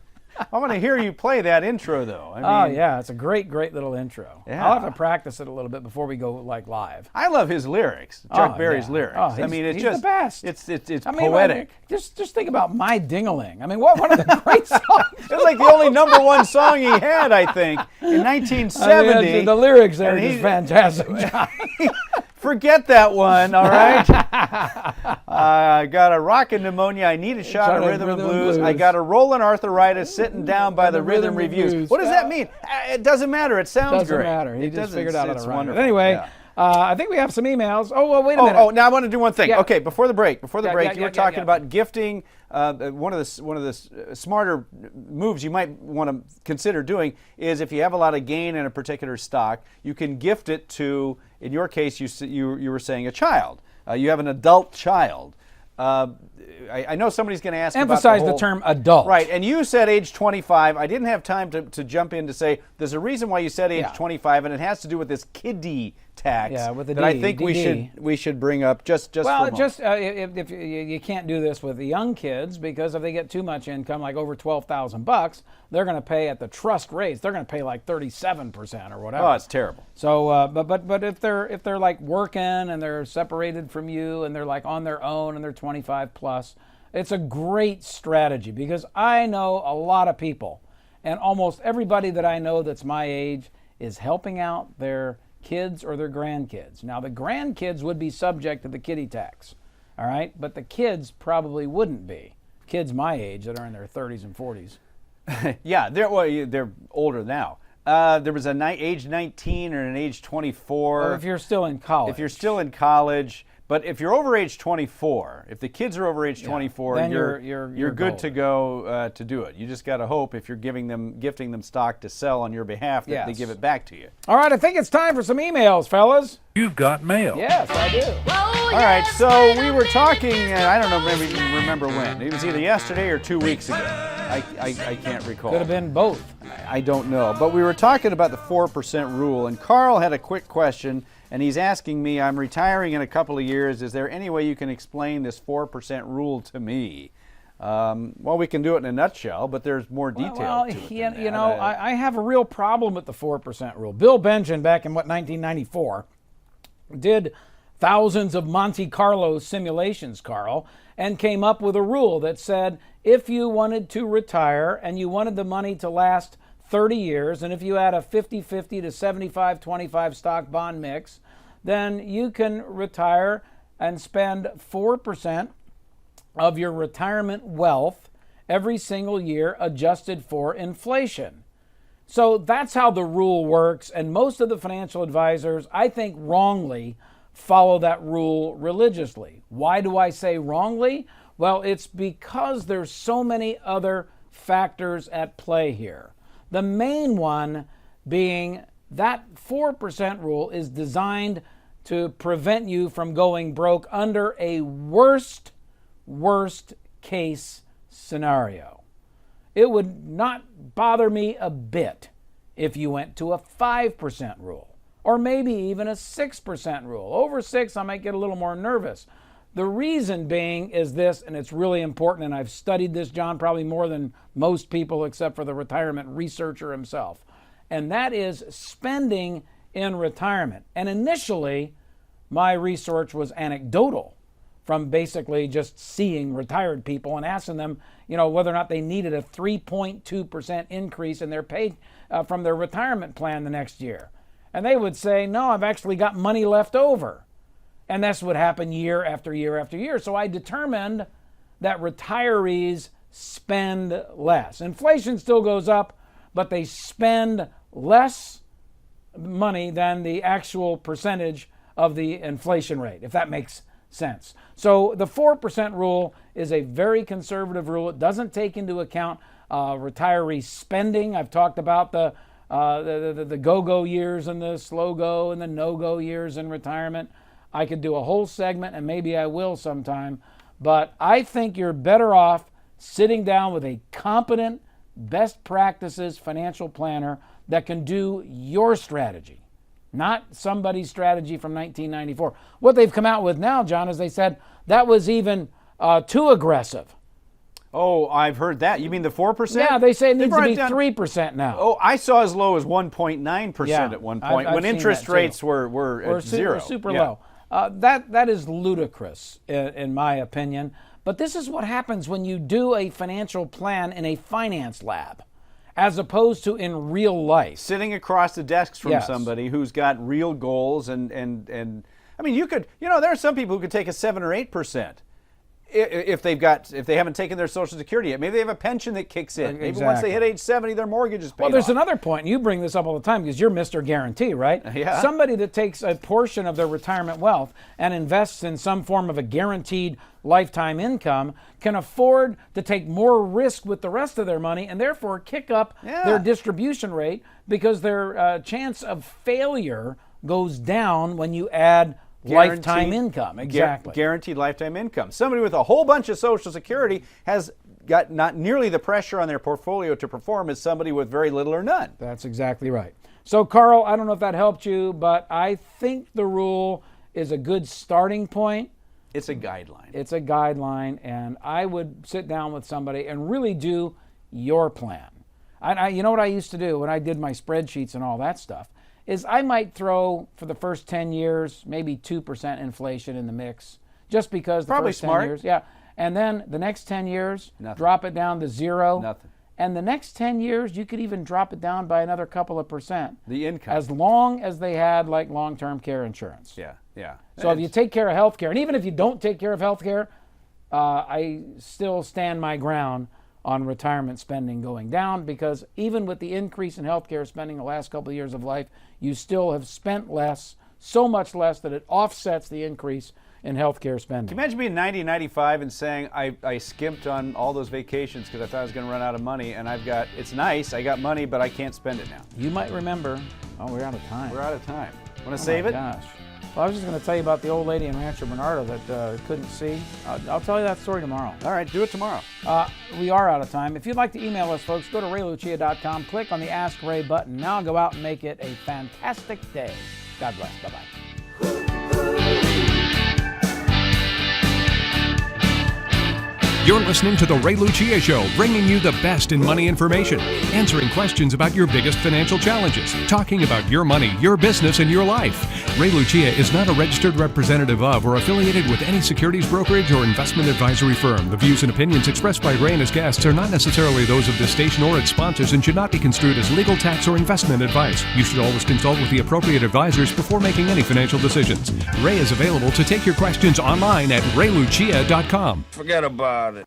I want to hear you play that intro, though. I Oh mean, yeah, it's a great little intro. Yeah. I'll have to practice it a little bit before we go like live. I love his lyrics, Chuck Oh, Berry's yeah. lyrics. Oh, I mean, it's he's just the best. It's I mean, poetic. Just think about My Ding-a-ling. I mean, what one of the great songs. It was like the only #1 song he had, I think, in 1970. I mean, the lyrics there are and just he- fantastic. John. Forget that one, all right? I got a rockin' pneumonia. I need a shot of rhythm and blues. I got a rolling arthritis sitting down by the rhythm reviews. What does that mean? It doesn't matter. It sounds Doesn't great. matter. He It just doesn't- figured out how it's to write it. wonderful. Anyway, Yeah. I think we have some emails. Oh, well, wait a minute. Oh, now I want to do one thing. Yeah. Okay, before the break, Yeah, you were talking about gifting. One of the smarter moves you might want to consider doing is if you have a lot of gain in a particular stock, you can gift it to. In your case, you were saying a child. You have an adult child. I know somebody's going to ask. Emphasize about the whole, term adult. Right, and you said age 25. I didn't have time to jump in to say there's a reason why you said age 25, and it has to do with this kiddie tax Yeah, with the that I D, think DD. we should bring up just for a Well, moment. just if you can't do this with the young kids because if they get too much income, like over $12,000, they're going to pay at the trust rates. They're going to pay like 37% or whatever. Oh, it's terrible. So, but if they're like working and they're separated from you and they're like on their own and they're 25 plus, it's a great strategy because I know a lot of people, and almost everybody that I know that's my age is helping out their kids or their grandkids. Now, the grandkids would be subject to the kiddie tax, all right, but the kids probably wouldn't be. Kids my age that are in their 30s and 40s. Yeah, they're older now. There was age 19 or an age 24. Or if you're still in college. If you're still in college, but if you're over age 24, if the kids are over age 24, then you're you're good to go to do it. You just got to hope if you're gifting them stock to sell on your behalf that they Yes. give it back to you. All right, I think it's time for some emails, fellas. You've got mail. Yes, I do. All right, so we were talking, I don't know, maybe you remember when. It was either yesterday or 2 weeks ago. I can't recall. Could have been both. I don't know. But we were talking about the 4% rule, and Carl had a quick question, and he's asking me, I'm retiring in a couple of years. Is there any way you can explain this 4% rule to me? Well, we can do it in a nutshell, but there's more detail Well, to it. you know, I have a real problem with the 4% rule. Bill Benjamin, back in 1994, did thousands of Monte Carlo simulations, Carl, and came up with a rule that said if you wanted to retire and you wanted the money to last 30 years, and if you had a 50-50 to 75-25 stock bond mix, then you can retire and spend 4% of your retirement wealth every single year adjusted for inflation. So that's how the rule works, and most of the financial advisors, I think wrongly, follow that rule religiously. Why do I say wrongly? Well, it's because there's so many other factors at play here. The main one being that 4% rule is designed to prevent you from going broke under a worst case scenario. It would not bother me a bit if you went to a 5% rule, or maybe even a 6% rule. Over 6, I might get a little more nervous. The reason being is this, and it's really important, and I've studied this, John, probably more than most people except for the retirement researcher himself, and that is spending in retirement. And initially, my research was anecdotal from basically just seeing retired people and asking them, whether or not they needed a 3.2% increase in their pay from their retirement plan the next year. And they would say, no, I've actually got money left over. And that's what happened year after year after year. So I determined that retirees spend less. Inflation still goes up, but they spend less money than the actual percentage of the inflation rate, if that makes sense. So the 4% rule is a very conservative rule. It doesn't take into account retiree spending. I've talked about the go-go years and the slow-go and the no-go years in retirement. I could do a whole segment, and maybe I will sometime, but I think you're better off sitting down with a competent, best practices financial planner that can do your strategy, not somebody's strategy from 1994. What they've come out with now, John, is they said that was even too aggressive. Oh, I've heard that. You mean the 4%? Yeah, they say it needs to be 3% now. Oh, I saw as low as 1.9% at one point I've when interest rates were at zero. Super low. That is ludicrous, in my opinion. But this is what happens when you do a financial plan in a finance lab, as opposed to in real life. Sitting across the desks from somebody who's got real goals and I mean, there are some people who could take a 7 or 8%. If they haven't taken their Social Security yet. Maybe they have a pension that kicks in. Maybe once they hit age 70, their mortgage is paid Well, there's off. another point. You bring this up all the time because you're Mr. Guarantee, right? Yeah. Somebody that takes a portion of their retirement wealth and invests in some form of a guaranteed lifetime income can afford to take more risk with the rest of their money and therefore kick up their distribution rate because their chance of failure goes down when you add lifetime income. Exactly. Guaranteed lifetime income. Somebody with a whole bunch of Social Security has got not nearly the pressure on their portfolio to perform as somebody with very little or none. That's exactly right. So, Carl, I don't know if that helped you, but I think the rule is a good starting point. It's a guideline. It's a guideline, and I would sit down with somebody and really do your plan. You know what I used to do when I did my spreadsheets and all that stuff? Is I might throw for the first 10 years, maybe 2% inflation in the mix, just because the Probably first smart. 10 years. And then the next 10 years, drop it down to 0. Nothing. And the next 10 years, you could even drop it down by another couple of percent. The income. As long as they had like long-term care insurance. Yeah. So if you take care of health care, and even if you don't take care of health care, I still stand my ground on retirement spending going down, because even with the increase in healthcare spending the last couple of years of life, you still have spent less, so much less that it offsets the increase in healthcare spending. Can you imagine being 90, 95 and saying, I skimped on all those vacations because I thought I was going to run out of money, and it's nice, I got money, but I can't spend it now. You might remember, we're out of time. We're out of time. Want to save it? Gosh. Well, I was just going to tell you about the old lady in Rancho Bernardo that couldn't see. I'll tell you that story tomorrow. All right, do it tomorrow. We are out of time. If you'd like to email us, folks, go to raylucia.com, click on the Ask Ray button. Now go out and make it a fantastic day. God bless. Bye-bye. You're listening to The Ray Lucia Show, bringing you the best in money information, answering questions about your biggest financial challenges, talking about your money, your business, and your life. Ray Lucia is not a registered representative of or affiliated with any securities brokerage or investment advisory firm. The views and opinions expressed by Ray and his guests are not necessarily those of this station or its sponsors and should not be construed as legal, tax, or investment advice. You should always consult with the appropriate advisors before making any financial decisions. Ray is available to take your questions online at raylucia.com. Forget about it.